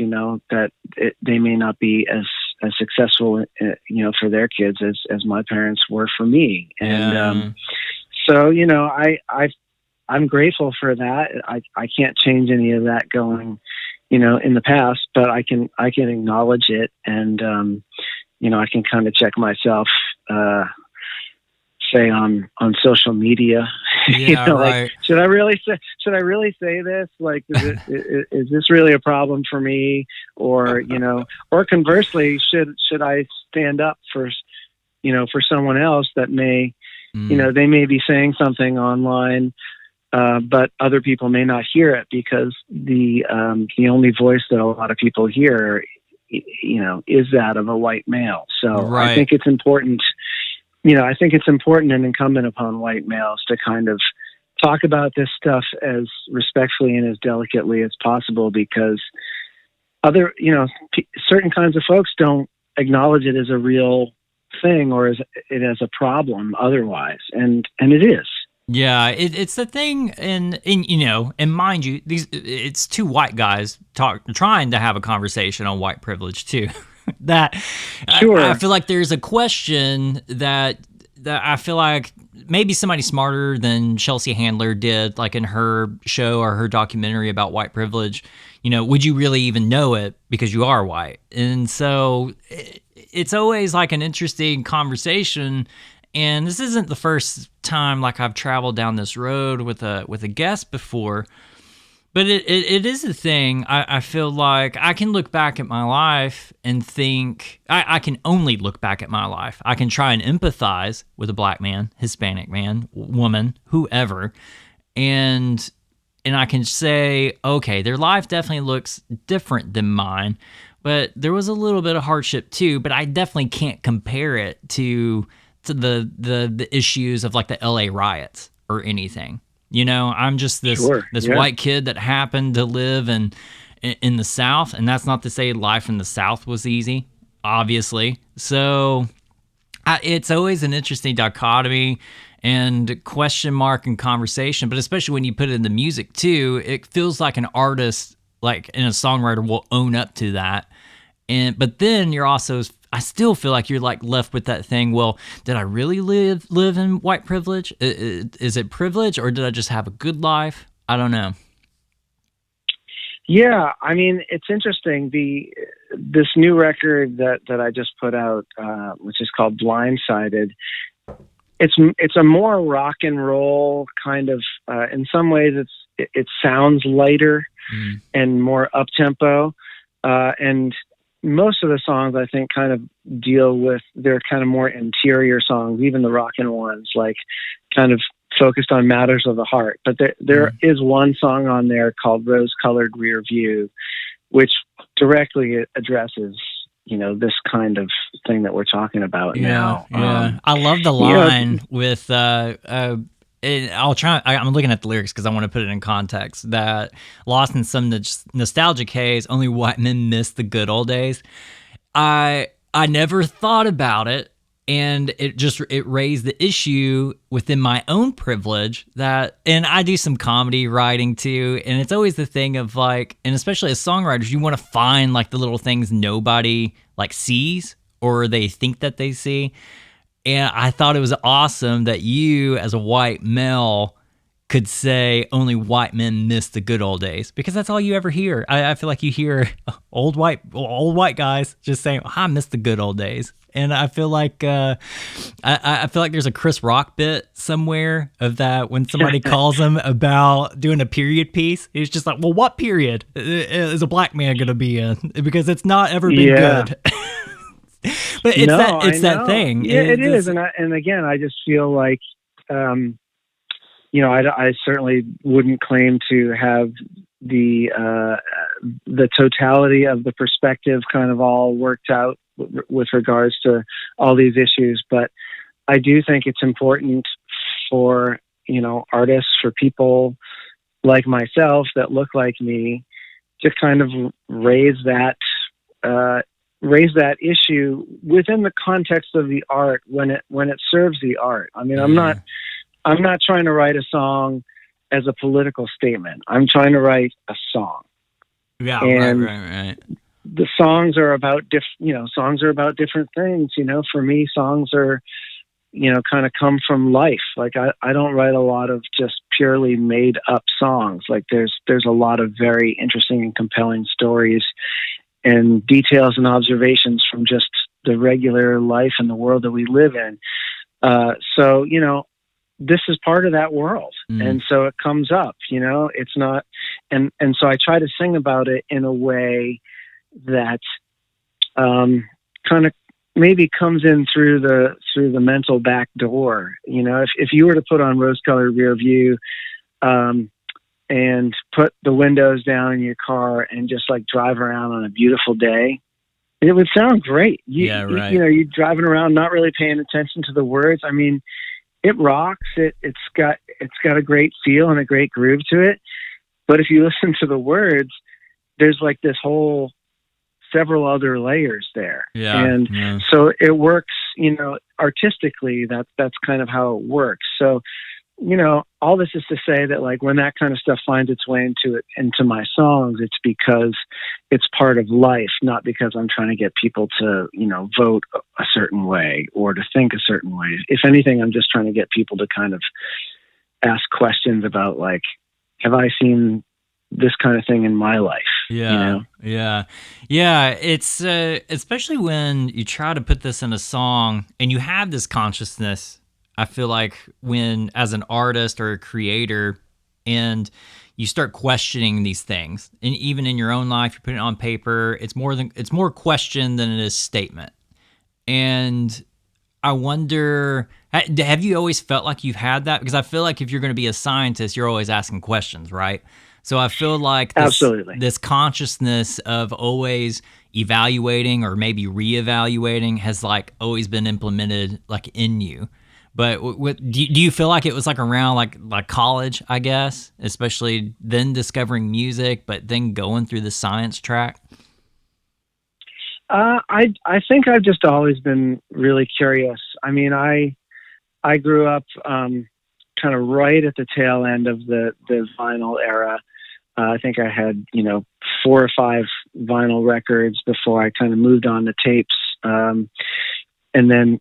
that they may not be as successful, for their kids as my parents were for me. And so, I'm grateful for that. I can't change any of that going, in the past, but I can acknowledge it, and I can kind of check myself. Say on social media, right. Like, should I really say this? Like, is this really a problem for me? Or, or conversely, should I stand up for someone else that may, they may be saying something online, but other people may not hear it because the only voice that a lot of people hear, is that of a white male. So right. I think it's important. I think it's important and incumbent upon white males to kind of talk about this stuff as respectfully and as delicately as possible, because certain kinds of folks don't acknowledge it as a real thing or as a problem otherwise. And it is. Yeah, it's the thing, and mind you, it's two white guys trying to have a conversation on white privilege too. That sure. I feel like there's a question that I feel like maybe somebody smarter than Chelsea Handler did, like in her show or her documentary about white privilege, would you really even know it because you are white? And so it's always like an interesting conversation. And this isn't the first time like I've traveled down this road with a guest before. But it is a thing. I feel like I can look back at my life and think, I can only look back at my life. I can try and empathize with a black man, Hispanic man, woman, whoever. And I can say, okay, their life definitely looks different than mine. But there was a little bit of hardship too, but I definitely can't compare it to the issues of like the LA riots or anything. I'm just this white kid that happened to live in the South, and that's not to say life in the South was easy, obviously. So it's always an interesting dichotomy and question mark and conversation, but especially when you put it in the music too, it feels like an artist, like and a songwriter will own up to that. But then you're also, I still feel like you're like left with that thing. Well, did I really live in white privilege? Is it privilege, or did I just have a good life? I don't know. Yeah, I mean, it's interesting. This new record that I just put out, which is called Blindsided, it's a more rock and roll kind of. In some ways, it sounds lighter and more up tempo, and most of the songs I think kind of deal with, they're kind of more interior songs, even the rockin' ones, like kind of focused on matters of the heart. But there is one song on there called Rose Colored Rear View, which directly addresses, this kind of thing that we're talking about now. Yeah. I love the line with, I'm looking at the lyrics because I want to put it in context, that lost in some nostalgic haze, only white men miss the good old days. I never thought about it, and it raised the issue within my own privilege and I do some comedy writing too, and it's always the thing of like, and especially as songwriters, you want to find like the little things nobody like sees or they think that they see. And I thought it was awesome that you, as a white male, could say only white men miss the good old days, because that's all you ever hear. I feel like you hear old white guys just saying, I miss the good old days. And I feel like I feel like there's a Chris Rock bit somewhere of that when somebody calls him about doing a period piece. He's just like, well, what period is a black man going to be in? Because it's not ever been good. But it's that thing. Yeah, it is. And again, I just feel like, I certainly wouldn't claim to have the totality of the perspective kind of all worked out with regards to all these issues. But I do think it's important for, artists, for people like myself that look like me, to kind of raise that issue within the context of the art when it serves the art. I mean, I'm not trying to write a song as a political statement. I'm trying to write a song. Yeah, and right. The songs are about different things. For me, songs are, kind of come from life. Like I don't write a lot of just purely made up songs. Like there's a lot of very interesting and compelling stories and details and observations from just the regular life and the world that we live in. So, this is part of that world. And so it comes up, it's not, and so I try to sing about it in a way that, kind of maybe comes in through the mental back door. If you were to put on Rose Colored Rear View, and put the windows down in your car and just like drive around on a beautiful day, it would sound great. You're driving around, not really paying attention to the words. I mean, it rocks. It's got a great feel and a great groove to it. But if you listen to the words, there's like this whole several other layers there. So it works, artistically, that's kind of how it works. So all this is to say that like when that kind of stuff finds its way into my songs, it's because it's part of life, not because I'm trying to get people to, vote a certain way or to think a certain way. If anything, I'm just trying to get people to kind of ask questions about like, have I seen this kind of thing in my life? Yeah. It's especially when you try to put this in a song and you have this consciousness. I feel like when, as an artist or a creator, and you start questioning these things, and even in your own life, you put it on paper. It's more question than it is statement. And I wonder, have you always felt like you've had that? Because I feel like if you're going to be a scientist, you're always asking questions, right? So I feel like this consciousness of always evaluating or maybe reevaluating has like always been implemented like in you. But do you feel like it was like around like college, I guess, especially then discovering music, but then going through the science track? I think I've just always been really curious. I mean, I grew up kind of right at the tail end of the vinyl era. I think I had 4 or 5 vinyl records before I kind of moved on to tapes, and then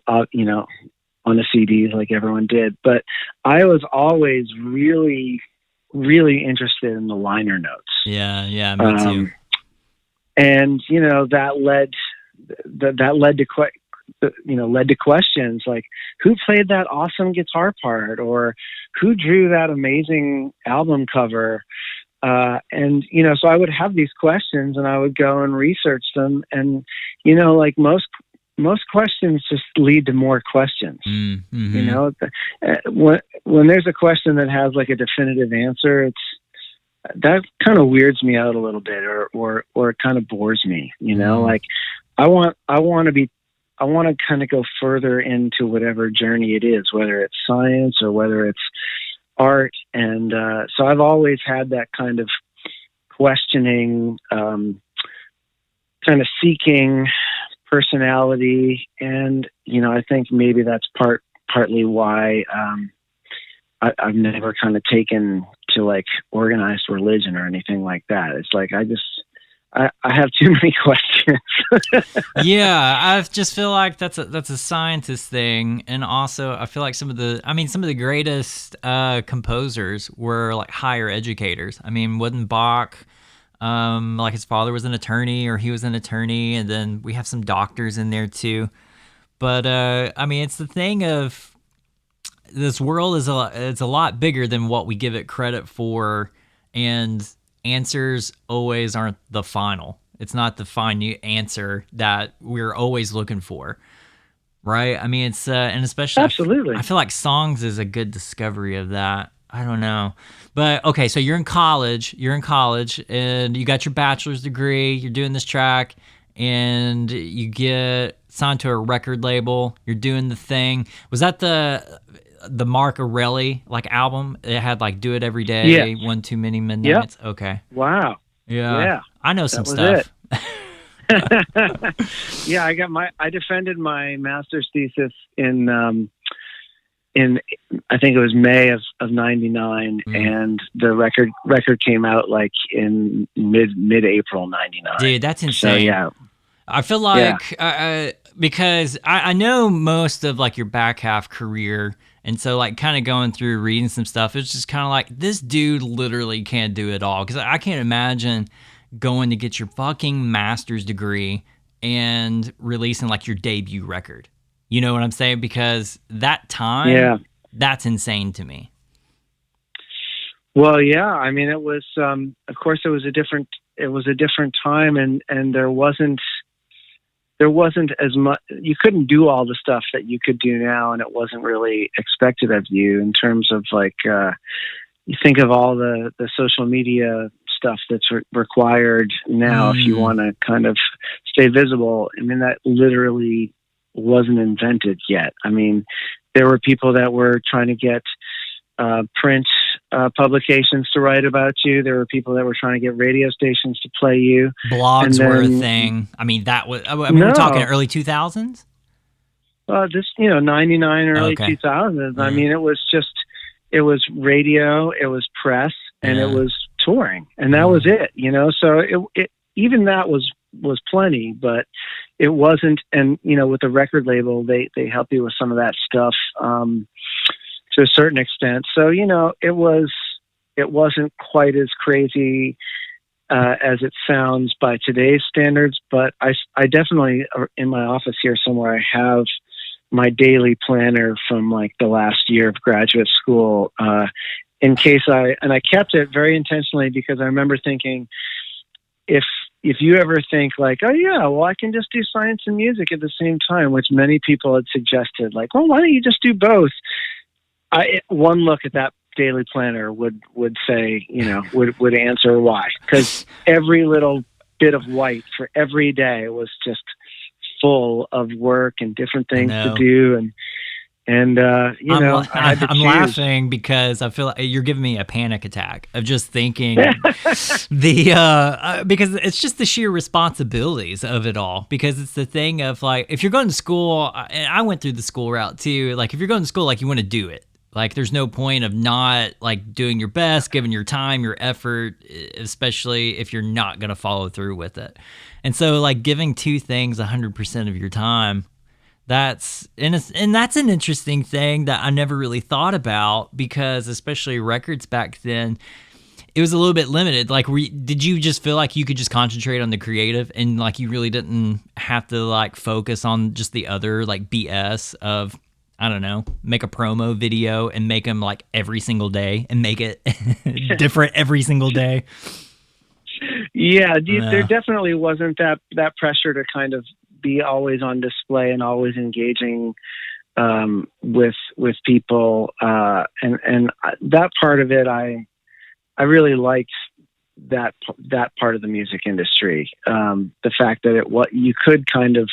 on the CDs like everyone did. But I was always really, really interested in the liner notes. Yeah, me too. And that led to questions like, who played that awesome guitar part, or who drew that amazing album cover? And so I would have these questions, and I would go and research them, and like most questions just lead to more questions. Mm-hmm. When there's a question that has like a definitive answer, that kind of weirds me out a little bit, or it kind of bores me. Like I want to kind of go further into whatever journey it is, whether it's science or whether it's art. And so I've always had that kind of questioning, kind of seeking personality. And, I think maybe that's partly why I've never kind of taken to like organized religion or anything like that. It's like I have too many questions. Yeah, I just feel like that's a scientist thing, and also I feel like some of the greatest composers were like higher educators. I mean, wasn't Bach like his father was an attorney, or he was an attorney, and then we have some doctors in there too. But it's the thing of this world it's a lot bigger than what we give it credit for, and answers always aren't the final. It's not the final answer that we're always looking for, right? I mean, it's and especially absolutely. I feel like songs is a good discovery of that. I don't know, but okay. So you're in college, and you got your bachelor's degree. You're doing this track, and you get signed to a record label. You're doing the thing. Was that the Mark Erelli like album? It had like "Do It Every Day," yeah. "One Too Many Midnights." Yep. Okay. Wow. Yeah. I know some stuff. Yeah, I defended my master's thesis in I think it was May of 99, and the record came out like in mid-April 99. Dude, that's insane. So, yeah. I feel like because I know most of like your back half career, and so like kind of going through reading some stuff, it's just kind of like this dude literally can't do it all, because I can't imagine going to get your fucking master's degree and releasing like your debut record. You know what I'm saying? Because that time, that's insane to me. Well, yeah. I mean, it was, of course, it was a different time, and there wasn't as much. You couldn't do all the stuff that you could do now, and it wasn't really expected of you in terms of like. You think of all the social media stuff that's required now if you want to kind of stay visible. I mean, that literally wasn't invented yet. I mean, there were people that were trying to get print publications to write about you. There were people that were trying to get radio stations to play you. Blogs were a thing. I mean, that was. We're talking early 2000s. 99, early 2000s. I mean, it was just. it was radio, it was press, and it was touring, and that was it, so it even that was plenty, but it wasn't. And with the record label, they help you with some of that stuff to a certain extent, so it wasn't quite as crazy as it sounds by today's standards, but I definitely, in my office here somewhere, I have my daily planner from like the last year of graduate school, in case I kept it very intentionally, because I remember thinking, if you ever think like, oh yeah, well I can just do science and music at the same time, which many people had suggested, like, well, why don't you just do both? One look at that daily planner would say, would answer why, because every little bit of white for every day was just full of work and different things to do, and I'm laughing because I feel like you're giving me a panic attack of just thinking because it's just the sheer responsibilities of it all. Because it's the thing of like, if you're going to school, and I went through the school route too. Like if you're going to school, like you want to do it. Like there's no point of not like doing your best, giving your time, your effort, especially if you're not going to follow through with it. And so like giving two things 100% of your time, that's an interesting thing that I never really thought about, because especially records back then, it was a little bit limited. Like, did you just feel like you could just concentrate on the creative and like you really didn't have to like focus on just the other like BS of, I don't know, make a promo video and make them like every single day and make it different every single day? Yeah, there definitely wasn't that pressure to kind of be always on display and always engaging with people, and that part of it, I really liked that part of the music industry. The fact that you could kind of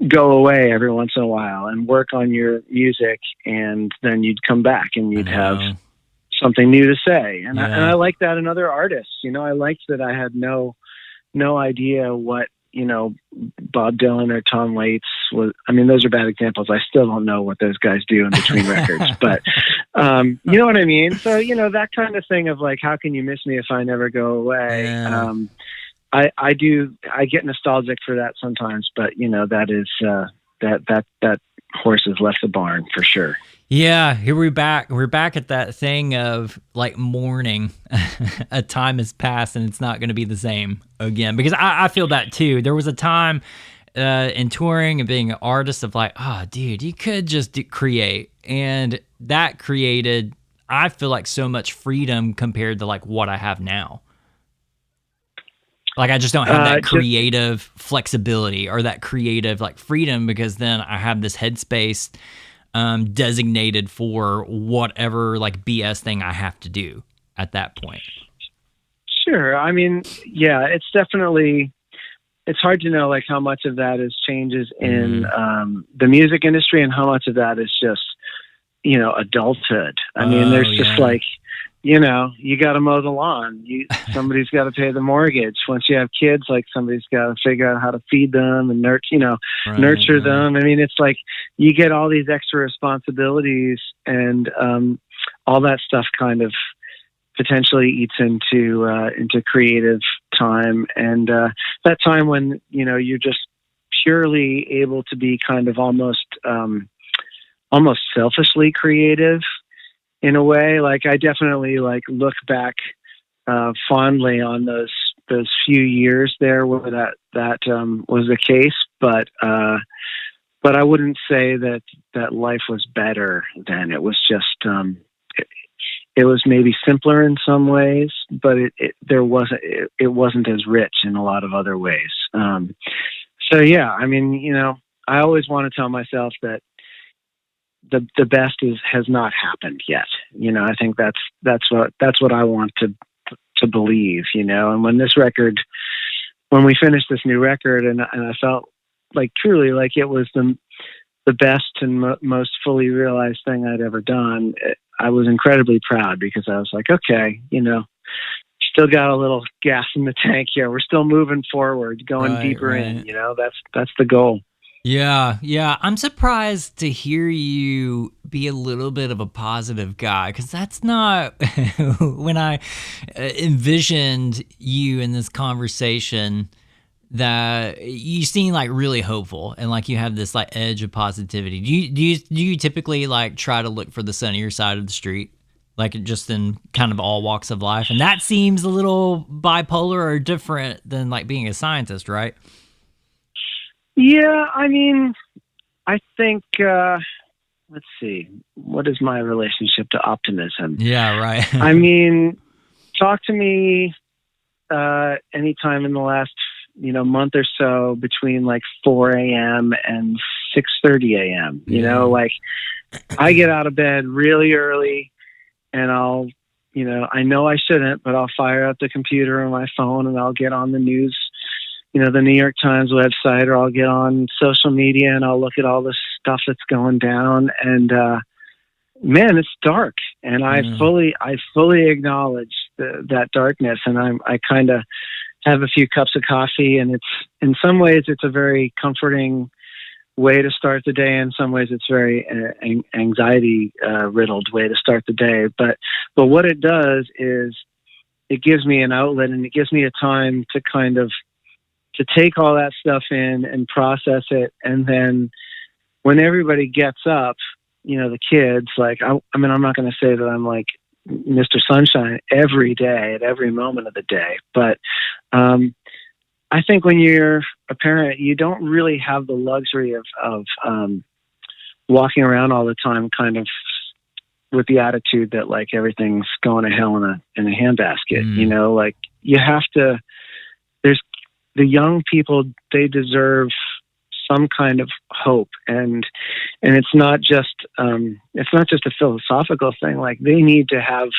go away every once in a while and work on your music, and then you'd come back and you'd have something new to say. And I like that in other artists. I liked that I had no idea what Bob Dylan or Tom Waits was. I mean, those are bad examples. I still don't know what those guys do in between records, but you know what I mean? So, that kind of thing of like, how can you miss me if I never go away? Yeah. I get nostalgic for that sometimes, but that is that horse has left the barn for sure. Yeah, here we're back. We're back at that thing of like mourning. A time has passed and it's not going to be the same again. Because I feel that too. There was a time in touring and being an artist of like, oh, dude, you could just create, and that created, I feel like, so much freedom compared to like what I have now. Like I just don't have that creative flexibility or that creative like freedom, because then I have this headspace designated for whatever like BS thing I have to do at that point. Sure. I mean, yeah, it's hard to know like how much of that is changes in the music industry and how much of that is just, adulthood. I mean, there's just like, you got to mow the lawn. Somebody's got to pay the mortgage. Once you have kids, like somebody's got to figure out how to feed them and nurture them. I mean, it's like you get all these extra responsibilities, and all that stuff kind of potentially eats into creative time, and that time when you're just purely able to be kind of almost selfishly creative. In a way, like I definitely like look back fondly on those few years there where that was the case, but I wouldn't say that life was better then. It was just it was maybe simpler in some ways, but it wasn't as rich in a lot of other ways. So yeah, I mean, I always want to tell myself that the best has not happened yet. I think that's what I want to believe, and when we finished this new record and I felt like truly like it was the best and most fully realized thing I'd ever done, I was incredibly proud, because I was like, okay, still got a little gas in the tank here. We're still moving forward, going deeper in, that's the goal. Yeah. I'm surprised to hear you be a little bit of a positive guy, because that's not when I envisioned you in this conversation, that you seem like really hopeful and like you have this like edge of positivity. Do you typically like try to look for the sunnier side of the street, like just in kind of all walks of life? And that seems a little bipolar or different than like being a scientist, right? Yeah, I mean, I think, let's see, what is my relationship to optimism? Yeah, right. I mean, talk to me anytime in the last, month or so between like 4 a.m. and 6:30 a.m. You know, like I get out of bed really early and I'll, I know I shouldn't, but I'll fire up the computer on my phone and I'll get on the news, the New York Times website, or I'll get on social media and I'll look at all the stuff that's going down. And man, it's dark, and I fully acknowledge that darkness, and I kind of have a few cups of coffee, and it's in some ways it's a very comforting way to start the day. In some ways, it's very anxiety riddled way to start the day. But what it does is it gives me an outlet, and it gives me a time to kind of to take all that stuff in and process it. And then when everybody gets up, the kids, like, I mean, I'm not going to say that I'm like Mr. Sunshine every day at every moment of the day, but I think when you're a parent, you don't really have the luxury of walking around all the time kind of with the attitude that like everything's going to hell in a handbasket. Like you have to, there's the young people, they deserve some kind of hope, and it's not just a philosophical thing. Like they need to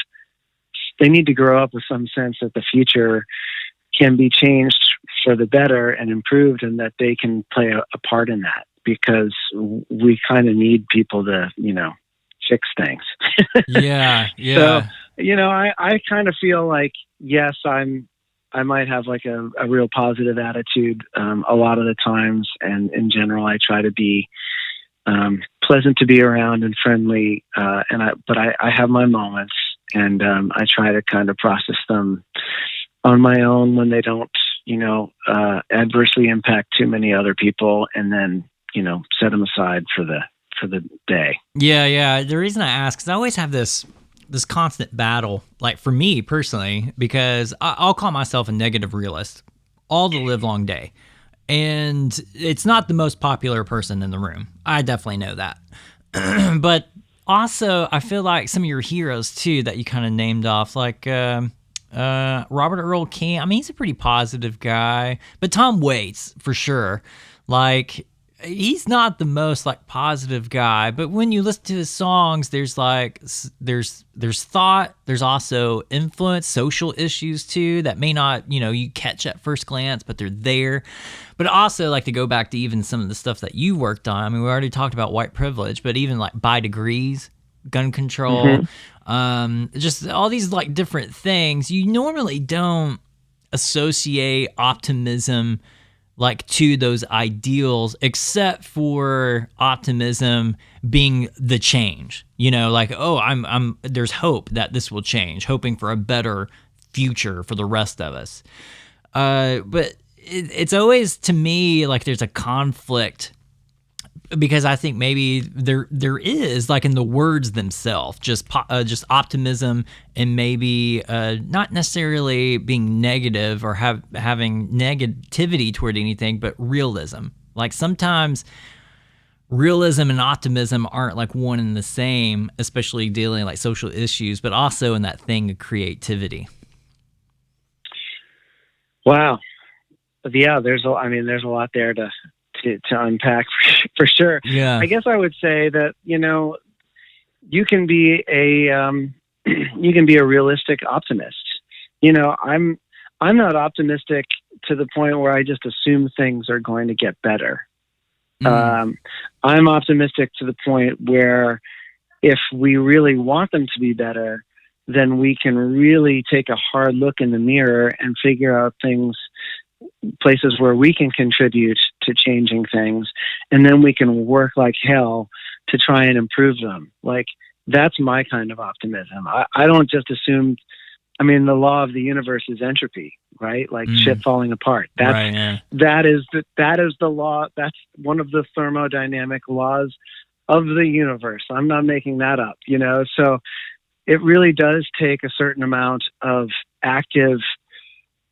grow up with some sense that the future can be changed for the better and improved, and that they can play a part in that, because we kind of need people to, fix things. Yeah. So, I kind of feel like, yes, I might have like a real positive attitude a lot of the times, and in general, I try to be pleasant to be around and friendly. But I have my moments, and I try to kind of process them on my own when they don't, adversely impact too many other people, and then, set them aside for the day. Yeah. The reason I ask is I always have this constant battle, like for me personally, because I'll call myself a negative realist all the live long day. And it's not the most popular person in the room. I definitely know that. But also, I feel like some of your heroes too that you kind of named off, like Robert Earl King. I mean, he's a pretty positive guy, but Tom Waits for sure. Like, he's not the most like positive guy, but when you listen to his songs, there's thought, there's also influence, social issues too that may not, you catch at first glance, but they're there. But also, like, to go back to even some of the stuff that you worked on. I mean, we already talked about white privilege, but even like By Degrees, gun control, just all these like different things. You normally don't associate optimism like to those ideals, except for optimism being the change, like, oh, I'm there's hope that this will change, hoping for a better future for the rest of us. But it's always, to me, like there's a conflict, because I think maybe there is, like, in the words themselves, just optimism, and maybe not necessarily being negative or having negativity toward anything, but realism. Like sometimes realism and optimism aren't like one and the same, especially dealing like social issues, but also in that thing of creativity. Wow. Yeah, there's a lot there to unpack for sure. Yeah. I guess I would say that, you can be a realistic optimist. I'm not optimistic to the point where I just assume things are going to get better. I'm optimistic to the point where if we really want them to be better, then we can really take a hard look in the mirror and figure out places where we can contribute to changing things. And then we can work like hell to try and improve them. Like, that's my kind of optimism. I don't just assume, I mean, the law of the universe is entropy, right? Like shit falling apart. That's, right, yeah. that is the law. That's one of the thermodynamic laws of the universe. I'm not making that up, you know? So it really does take a certain amount of active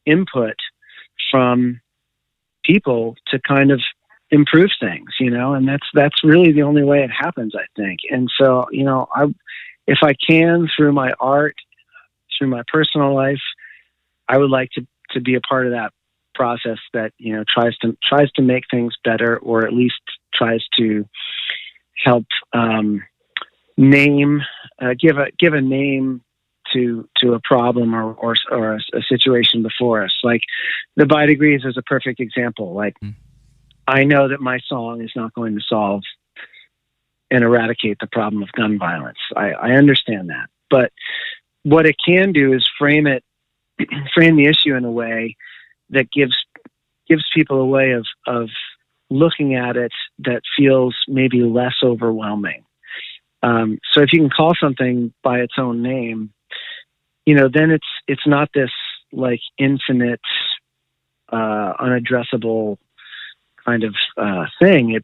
input from people to kind of improve things, you know, and that's really the only way it happens, I think. And so, you know, if I can, through my art, through my personal life, I would like to be a part of that process that, you know, tries to make things better, or at least tries to help give a name to a problem or a situation before us. Like the By Degrees is a perfect example. Like, I know that my song is not going to solve and eradicate the problem of gun violence. I understand that. But what it can do is frame the issue in a way that gives people a way of looking at it that feels maybe less overwhelming. So if you can call something by its own name, you know, then it's not this like infinite, unaddressable kind of thing.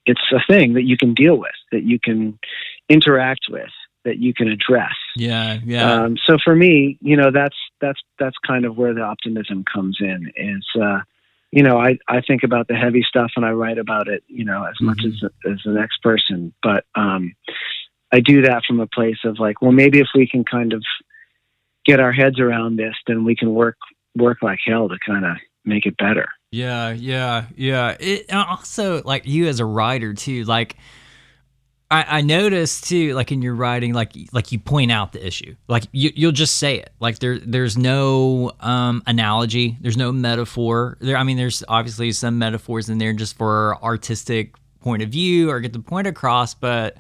It's a thing that you can deal with, that you can interact with, that you can address. Yeah. So for me, you know, that's kind of where the optimism comes in. Is you know, I think about the heavy stuff and I write about it, you know, as much as the next person. But I do that from a place of like, well, maybe if we can kind of get our heads around this, then we can work like hell to kind of make it better. Yeah. It also, like, you as a writer too, like I noticed too, like in your writing, like you point out the issue, like you'll just say it. Like there's no analogy, there's no metaphor there. I mean, there's obviously some metaphors in there just for artistic point of view or get the point across, but.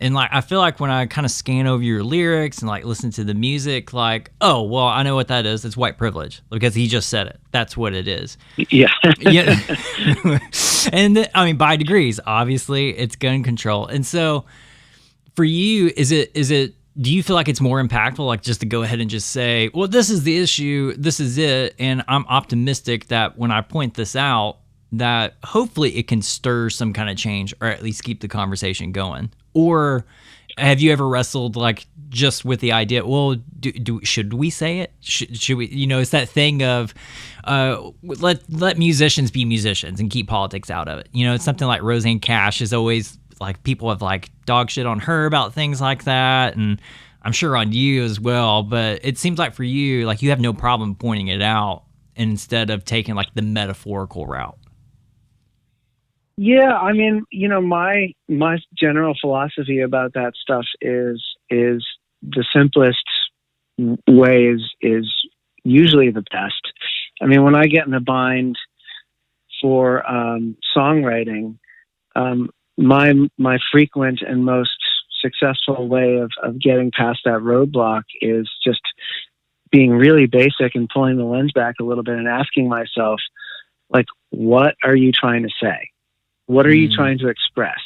And like, I feel like when I kind of scan over your lyrics and like listen to the music, like, oh, well, I know what that is. It's white privilege because he just said it. That's what it is. Yeah. Yeah. And I mean, By Degrees, obviously it's gun control. And so for you, is it, do you feel like it's more impactful, like just to go ahead and just say, well, this is the issue, this is it. And I'm optimistic that when I point this out, that hopefully it can stir some kind of change or at least keep the conversation going? Or have you ever wrestled like just with the idea, well, should we say it? Should we, you know, it's that thing of let musicians be musicians and keep politics out of it. You know, it's something like Roseanne Cash is always like, people have like dog shit on her about things like that. And I'm sure on you as well, but it seems like for you, like you have no problem pointing it out instead of taking like the metaphorical route. Yeah, I mean, you know, my general philosophy about that stuff is the simplest way is usually the best. I mean, when I get in a bind for songwriting, my frequent and most successful way of getting past that roadblock is just being really basic and pulling the lens back a little bit and asking myself, like, what are you trying to say? What are you trying to express?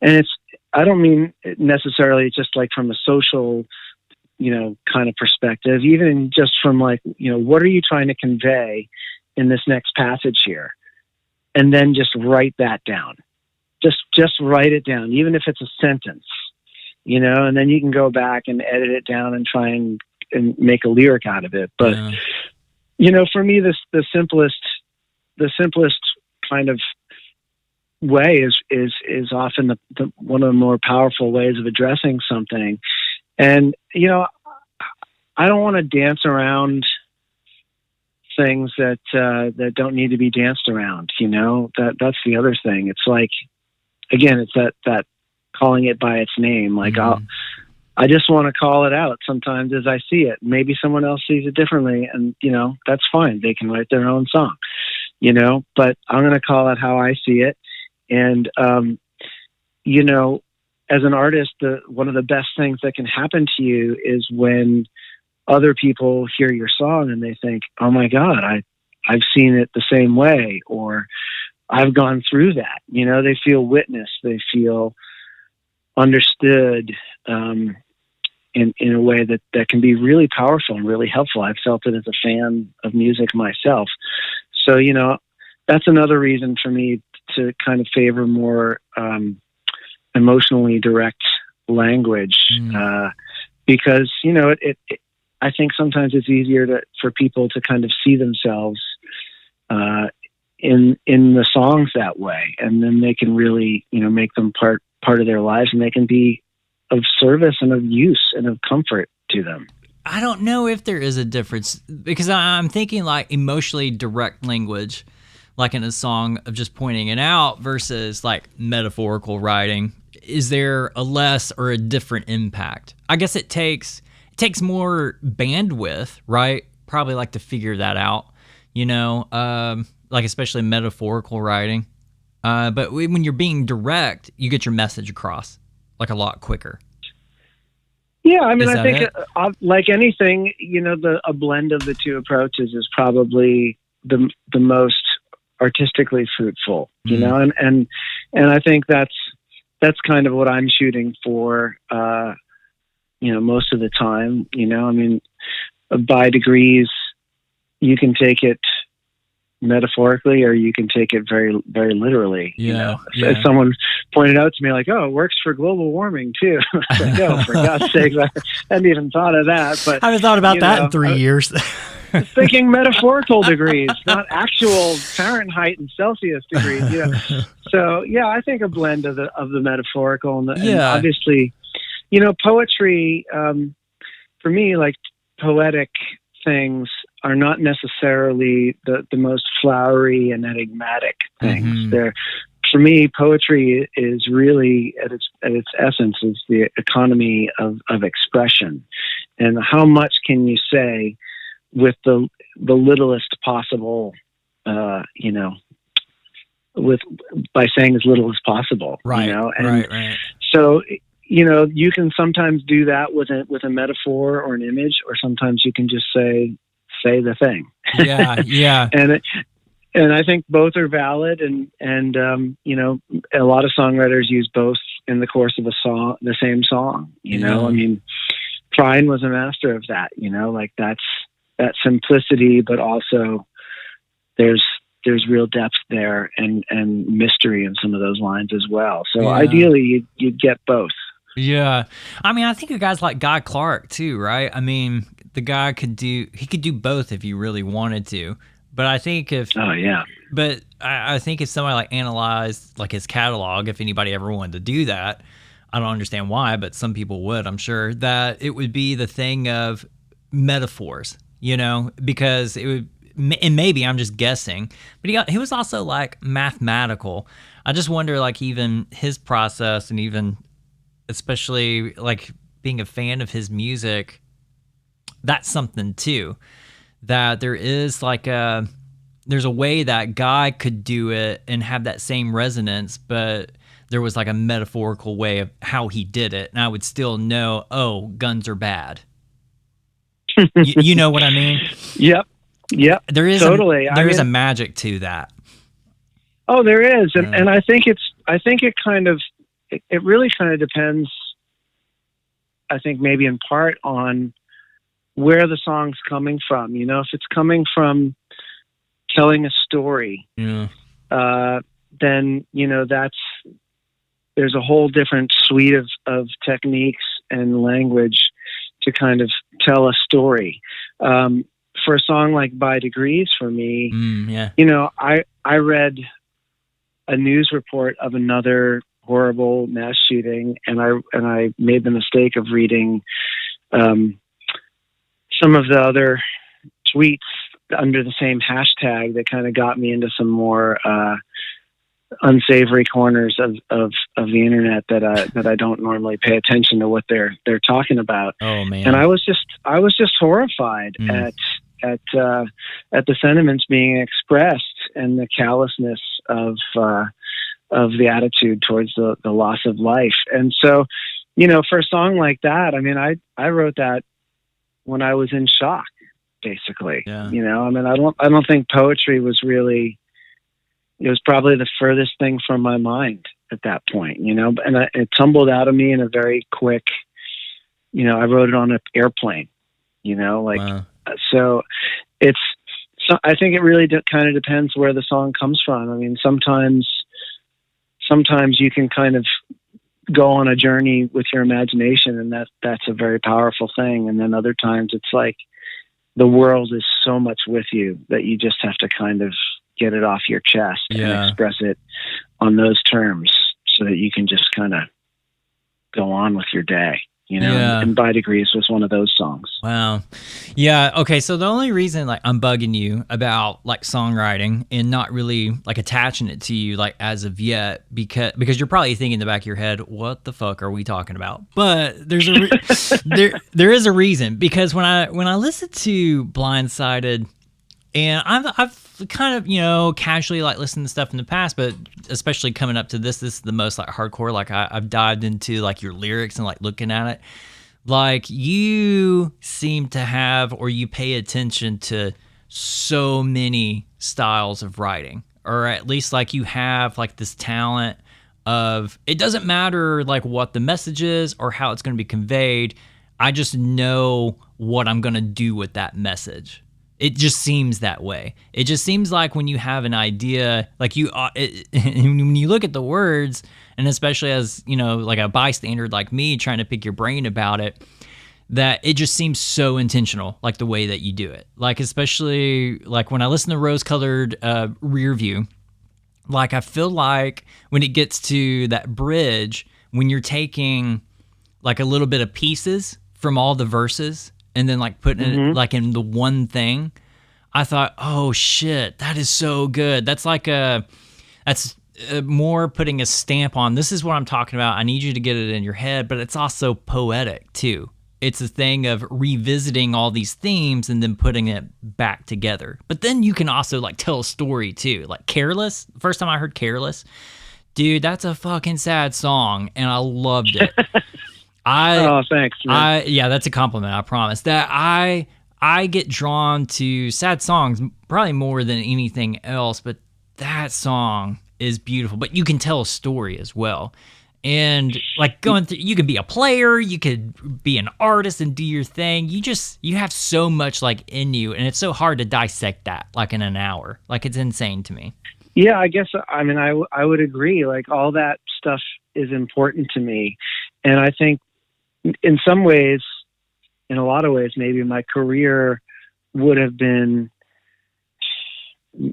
And I don't mean necessarily just like from a social, you know, kind of perspective, even just from like, you know, what are you trying to convey in this next passage here? And then just write that down. Just write it down, even if it's a sentence, you know, and then you can go back and edit it down and try and make a lyric out of it. But, you know, for me, the simplest kind of way is often the one of the more powerful ways of addressing something. And, you know, I don't want to dance around things that don't need to be danced around, you know. That's the other thing. It's like, again, it's that calling it by its name. Like, I just want to call it out sometimes as I see it. Maybe someone else sees it differently, and, you know, that's fine. They can write their own song, you know, but I'm going to call it how I see it. And, you know, as an artist, one of the best things that can happen to you is when other people hear your song and they think, oh my God, I've seen it the same way, or I've gone through that. You know, they feel witnessed, they feel understood, in a way that can be really powerful and really helpful. I've felt it as a fan of music myself. So, you know, that's another reason for me to kind of favor more emotionally direct language, because, you know, I think sometimes it's easier for people to kind of see themselves in the songs that way, and then they can really, you know, make them part of their lives, and they can be of service and of use and of comfort to them. I don't know if there is a difference, because I'm thinking like emotionally direct language, like in a song of just pointing it out, versus like metaphorical writing. Is there a less or a different impact? I guess it takes more bandwidth, right? Probably like to figure that out, you know, like especially metaphorical writing. But when you're being direct, you get your message across like a lot quicker. Yeah, I mean, I think like anything, you know, a blend of the two approaches is probably the most artistically fruitful, you know, and I think that's kind of what I'm shooting for, you know, most of the time. You know, I mean, by degrees, you can take it metaphorically, or you can take it very, very literally. Yeah, you know, yeah. as someone pointed out to me, like, "Oh, it works for global warming too." I was like, "Oh, for God's sake, I hadn't even thought of that." But I haven't thought about that in 3 years. Thinking metaphorical degrees, not actual Fahrenheit and Celsius degrees. You know, so yeah, I think a blend of the metaphorical and obviously, you know, poetry, for me, like poetic things are not necessarily the most flowery and enigmatic things. They're, for me, poetry is really at its essence is the economy of expression, and how much can you say with the littlest possible, you know, by saying as little as possible, right? You know, and right. So, you know, you can sometimes do that with a metaphor or an image, or sometimes you can just say the thing. Yeah. And I think both are valid, and you know, a lot of songwriters use both in the course of the same song. You know, I mean, Trine was a master of that. You know, like that simplicity, but also there's real depth there and mystery in some of those lines as well. So ideally, you'd get both. Yeah, I mean, I think of guys like Guy Clark too, right? I mean, the guy could do both if you really wanted to. But I think I think if somebody like analyzed like his catalog, if anybody ever wanted to do that, I don't understand why, but some people would, I'm sure, that it would be the thing of metaphors, you know, because it would, and maybe I'm just guessing, but he was also like mathematical. I just wonder, like, even his process, and even especially like being a fan of his music, that's something too, that there is like there's a way that Guy could do it and have that same resonance, but there was like a metaphorical way of how he did it, and I would still know, oh, guns are bad. You know what I mean? Yep. There is totally. There is a magic to that. Oh, there is, and I think it really kind of depends. I think maybe in part on where the song's coming from. You know, if it's coming from telling a story, then, you know, there's a whole different suite of techniques and language to kind of tell a story. For a song like By Degrees, for me, you know, I read a news report of another horrible mass shooting, and I made the mistake of reading some of the other tweets under the same hashtag that kind of got me into some more unsavory corners of the internet that I don't normally pay attention to what they're talking about. Oh man! And I was just horrified at the sentiments being expressed and the callousness of the attitude towards the loss of life. And so, you know, for a song like that, I mean, I wrote that when I was in shock, basically. You know, I mean, I don't think poetry was really it was probably the furthest thing from my mind at that point, and it tumbled out of me in a very quick, I wrote it on an airplane, Wow. so I think it really kind of depends where the song comes from. I mean, sometimes you can kind of go on a journey with your imagination, and that's a very powerful thing. And then other times it's like the world is so much with you that you just have to kind of get it off your chest and express it on those terms so that you can just kind of go on with your day. And By Degrees was one of those songs. Wow. Yeah. Okay. So the only reason like I'm bugging you about like songwriting and not really like attaching it to you like as of yet, because you're probably thinking in the back of your head, what the fuck are we talking about? But there's there is a reason, because when I listen to Blindsided, and I've kind of, casually like listened to stuff in the past, but especially coming up to this is the most like hardcore. Like I've dived into like your lyrics and like looking at it. Like you seem to have, or you pay attention to so many styles of writing, or at least like you have like this talent of, it doesn't matter like what the message is or how it's going to be conveyed. I just know what I'm going to do with that message. It just seems that way. It just seems like when you have an idea, like when you look at the words, and especially as, like a bystander like me trying to pick your brain about it, that it just seems so intentional, like the way that you do it. Like, especially like when I listen to Rose Colored Rear View, like I feel like when it gets to that bridge, when you're taking like a little bit of pieces from all the verses and then like putting it like in the one thing, I thought, oh shit, that is so good. That's like that's more putting a stamp on, this is what I'm talking about. I need you to get it in your head, but it's also poetic too. It's a thing of revisiting all these themes and then putting it back together. But then you can also like tell a story too. Like Careless, the first time I heard Careless, dude, that's a fucking sad song, and I loved it. Oh, thanks, man. Yeah, that's a compliment. I promise. That I get drawn to sad songs probably more than anything else, but that song is beautiful. But you can tell a story as well. And like going through, you can be a player, you could be an artist and do your thing. You have so much like in you, and it's so hard to dissect that like in an hour. Like it's insane to me. Yeah, I guess, I mean, I would agree. Like all that stuff is important to me. And I think in some ways, in a lot of ways, maybe my career things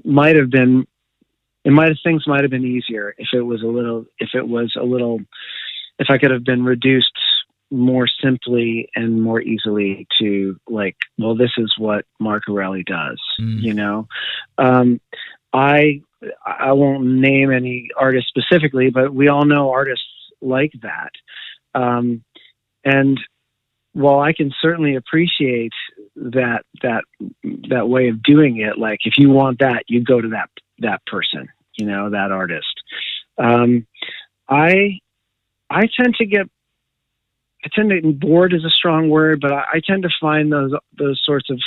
might have been easier if I could have been reduced more simply and more easily to like, well, this is what Mark Erelli does, I won't name any artists specifically, but we all know artists like that. And while I can certainly appreciate that way of doing it, like if you want that, you go to that person, that artist. I tend to bored is a strong word, but I tend to find those sorts of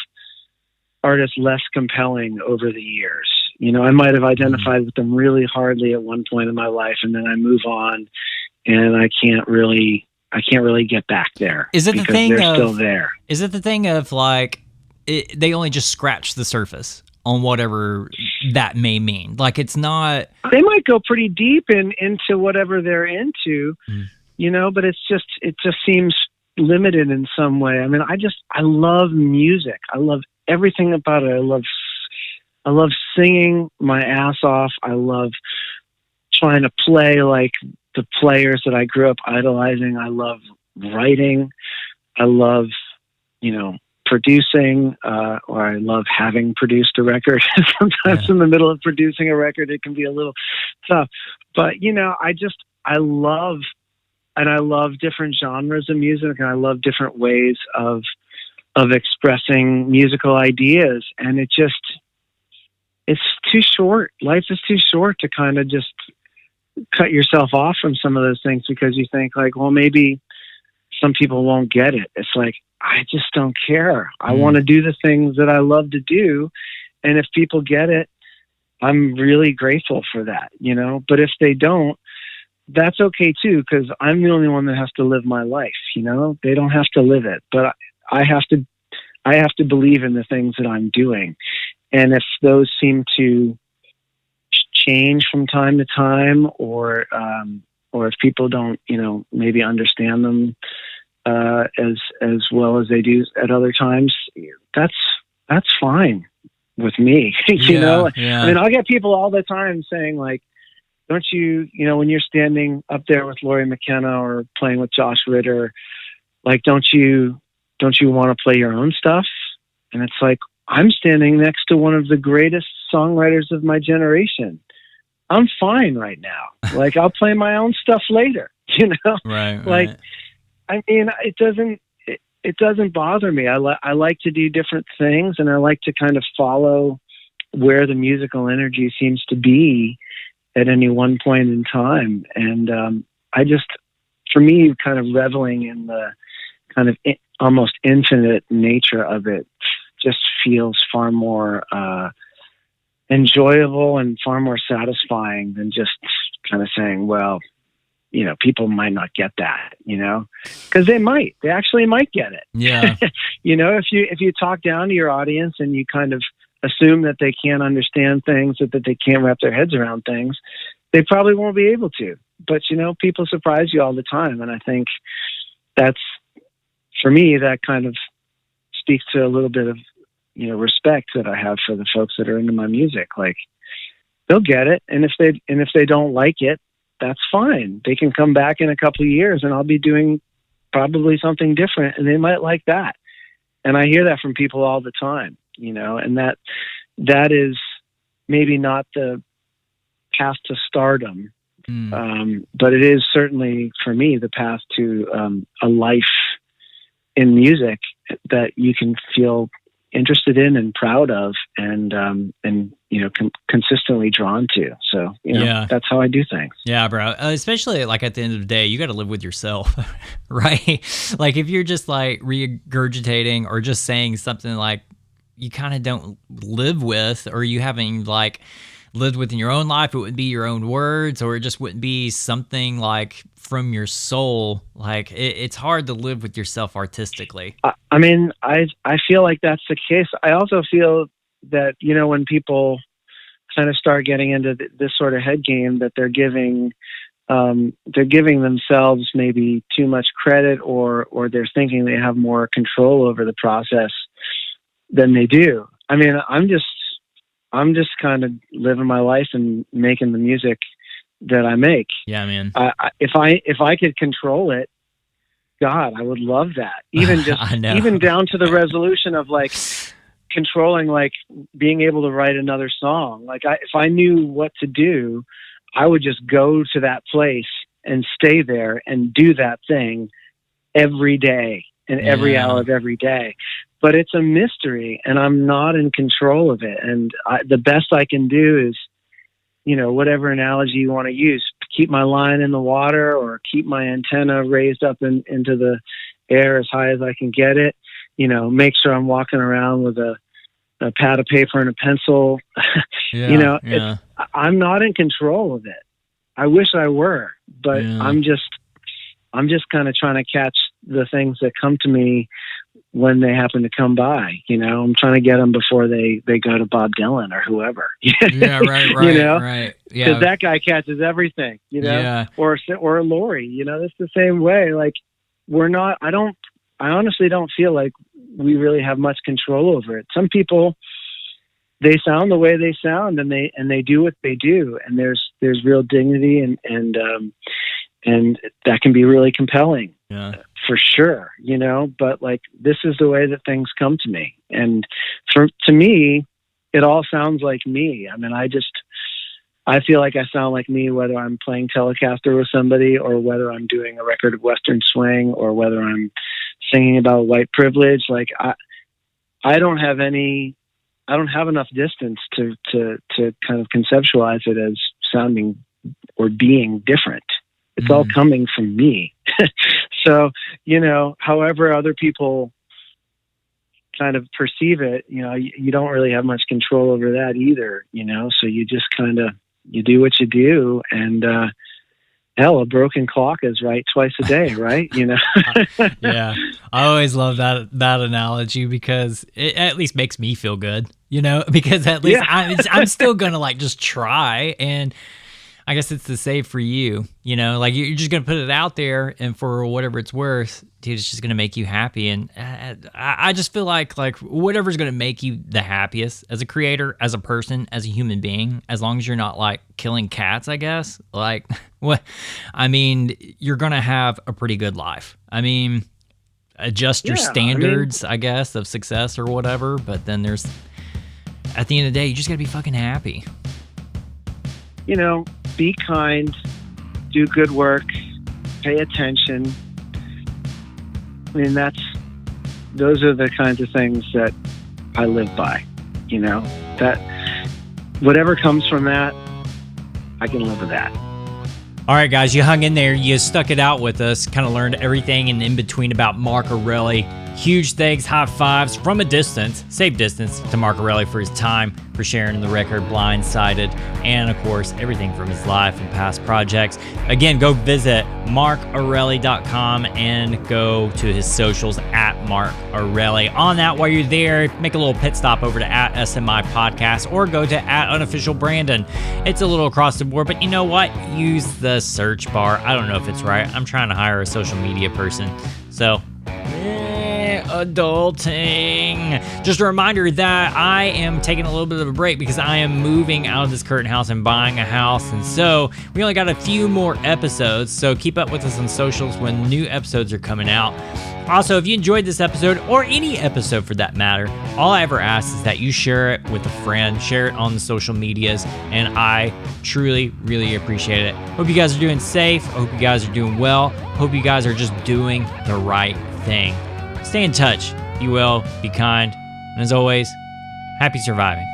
artists less compelling over the years. I might have identified with them really hardly at one point in my life, and then I move on, and I can't really get back there. Is it the thing they're still there? Is it the thing of like they only just scratch the surface on whatever that may mean? Like it's not. They might go pretty deep into whatever they're into, but it just seems limited in some way. I mean, I love music. I love everything about it. I love singing my ass off. I love trying to play like the players that I grew up idolizing. I love writing. I love, producing, or I love having produced a record. Sometimes in the middle of producing a record, it can be a little tough. But, I love different genres of music, and I love different ways of expressing musical ideas. And it's too short. Life is too short to kind of just cut yourself off from some of those things because you think like, well, maybe some people won't get it. It's like, I just don't care. I want to do the things that I love to do. And if people get it, I'm really grateful for that, you know. But if they don't, that's okay too, because I'm the only one that has to live my life, you know. They don't have to live it, but I have to believe in the things that I'm doing. And if those seem to change from time to time, or if people don't, you know, maybe understand them as well as they do at other times, that's fine with me. You know, I mean, I'll get people all the time saying like, don't you, you know, when you're standing up there with Laurie McKenna or playing with Josh Ritter, like, don't you want to play your own stuff? And it's like, I'm standing next to one of the greatest songwriters of my generation. I'm fine right now. Like, I'll play my own stuff later, you know? Right. Like, I mean, it doesn't bother me. I like to do different things, and I like to kind of follow where the musical energy seems to be at any one point in time. And for me, kind of reveling in the kind of almost infinite nature of it just feels far more enjoyable and far more satisfying than just kind of saying, well, you know, people might not get that, you know, because they actually might get it. Yeah. You know, if you talk down to your audience and you kind of assume that they can't understand things, that they can't wrap their heads around things, they probably won't be able to. But, you know, people surprise you all the time. And I think that's, for me, that kind of speaks to a little bit of, you know, respect that I have for the folks that are into my music. Like, they'll get it. And if they don't like it, that's fine. They can come back in a couple of years and I'll be doing probably something different, and they might like that. And I hear that from people all the time, you know, and that is maybe not the path to stardom, but it is certainly for me the path to a life in music that you can feel interested in and proud of, and you know, consistently drawn to. So, you know, that's how I do things. Yeah, bro. Especially like at the end of the day, you got to live with yourself, right? Like, if you're just like regurgitating or just saying something like you kind of don't live with, or you haven't like lived within your own life, it would be your own words, or it just wouldn't be something like from your soul. Like, it's hard to live with yourself artistically. I mean, I feel like that's the case. I also feel that, you know, when people kind of start getting into this sort of head game, that they're giving themselves maybe too much credit, or they're thinking they have more control over the process than they do. I mean, I'm just kind of living my life and making the music that I make. Yeah, man. If I could control it, God, I would love that. Even even down to the resolution of like controlling, like being able to write another song. Like, if I knew what to do, I would just go to that place and stay there and do that thing every day and every hour of every day. But it's a mystery, and I'm not in control of it. And the best I can do is, you know, whatever analogy you want to use, keep my line in the water, or keep my antenna raised up into the air as high as I can get it. You know, make sure I'm walking around with a pad of paper and a pencil. You know, I'm not in control of it. I wish I were, but I'm just kind of trying to catch the things that come to me when they happen to come by. You know, I'm trying to get them before they go to Bob Dylan or whoever. Yeah, right. You know, right. Yeah, because that guy catches everything. You know, or Lori. You know, it's the same way. Like, I honestly don't feel like we really have much control over it. Some people, they sound the way they sound, and they do what they do, and there's real dignity and that can be really compelling. Yeah. For sure, you know, but like, this is the way that things come to me. And to me, it all sounds like me. I mean, I feel like I sound like me, whether I'm playing Telecaster with somebody, or whether I'm doing a record of Western swing, or whether I'm singing about white privilege. Like, I don't have enough distance to kind of conceptualize it as sounding or being different. It's all coming from me. So, you know, however other people kind of perceive it, you don't really have much control over that either, so you just kind of, you do what you do, and hell, a broken clock is right twice a day, right? Yeah, I always love that analogy because it at least makes me feel good, because at least I'm still gonna like just try, and I guess it's the same for you, like you're just gonna put it out there, and for whatever it's worth, dude, it's just gonna make you happy. And I just feel like whatever's gonna make you the happiest as a creator, as a person, as a human being, as long as you're not like killing cats, I guess. Like, what? I mean, you're gonna have a pretty good life. I mean, adjust your standards, I guess, of success or whatever. But then there's, at the end of the day, you just gotta be fucking happy. Be kind, do good work, pay attention. I mean, those are the kinds of things that I live by, that whatever comes from that, I can live with that. All right, guys, you hung in there. You stuck it out with us, kind of learned everything and in between about Mark Erelli. Huge thanks, high fives from a distance, safe distance, to Mark Erelli for his time, for sharing the record Blindsided, and of course, everything from his life and past projects. Again, go visit markerelli.com and go to his socials at Mark Erelli. On that, while you're there, make a little pit stop over to at SMI Podcast or go to at Unofficial Brandon. It's a little across the board, but you know what? Use the search bar. I don't know if it's right. I'm trying to hire a social media person. So, adulting. Just a reminder that I am taking a little bit of a break because I am moving out of this current house and buying a house, and so we only got a few more episodes, so keep up with us on socials when new episodes are coming out. Also, if you enjoyed this episode, or any episode for that matter, all I ever ask is that you share it with a friend, share it on the social medias, and I truly, really appreciate it. Hope you guys are doing safe. Hope you guys are doing well. Hope you guys are just doing the right thing. Stay in touch. Be well, be kind, and as always, happy surviving.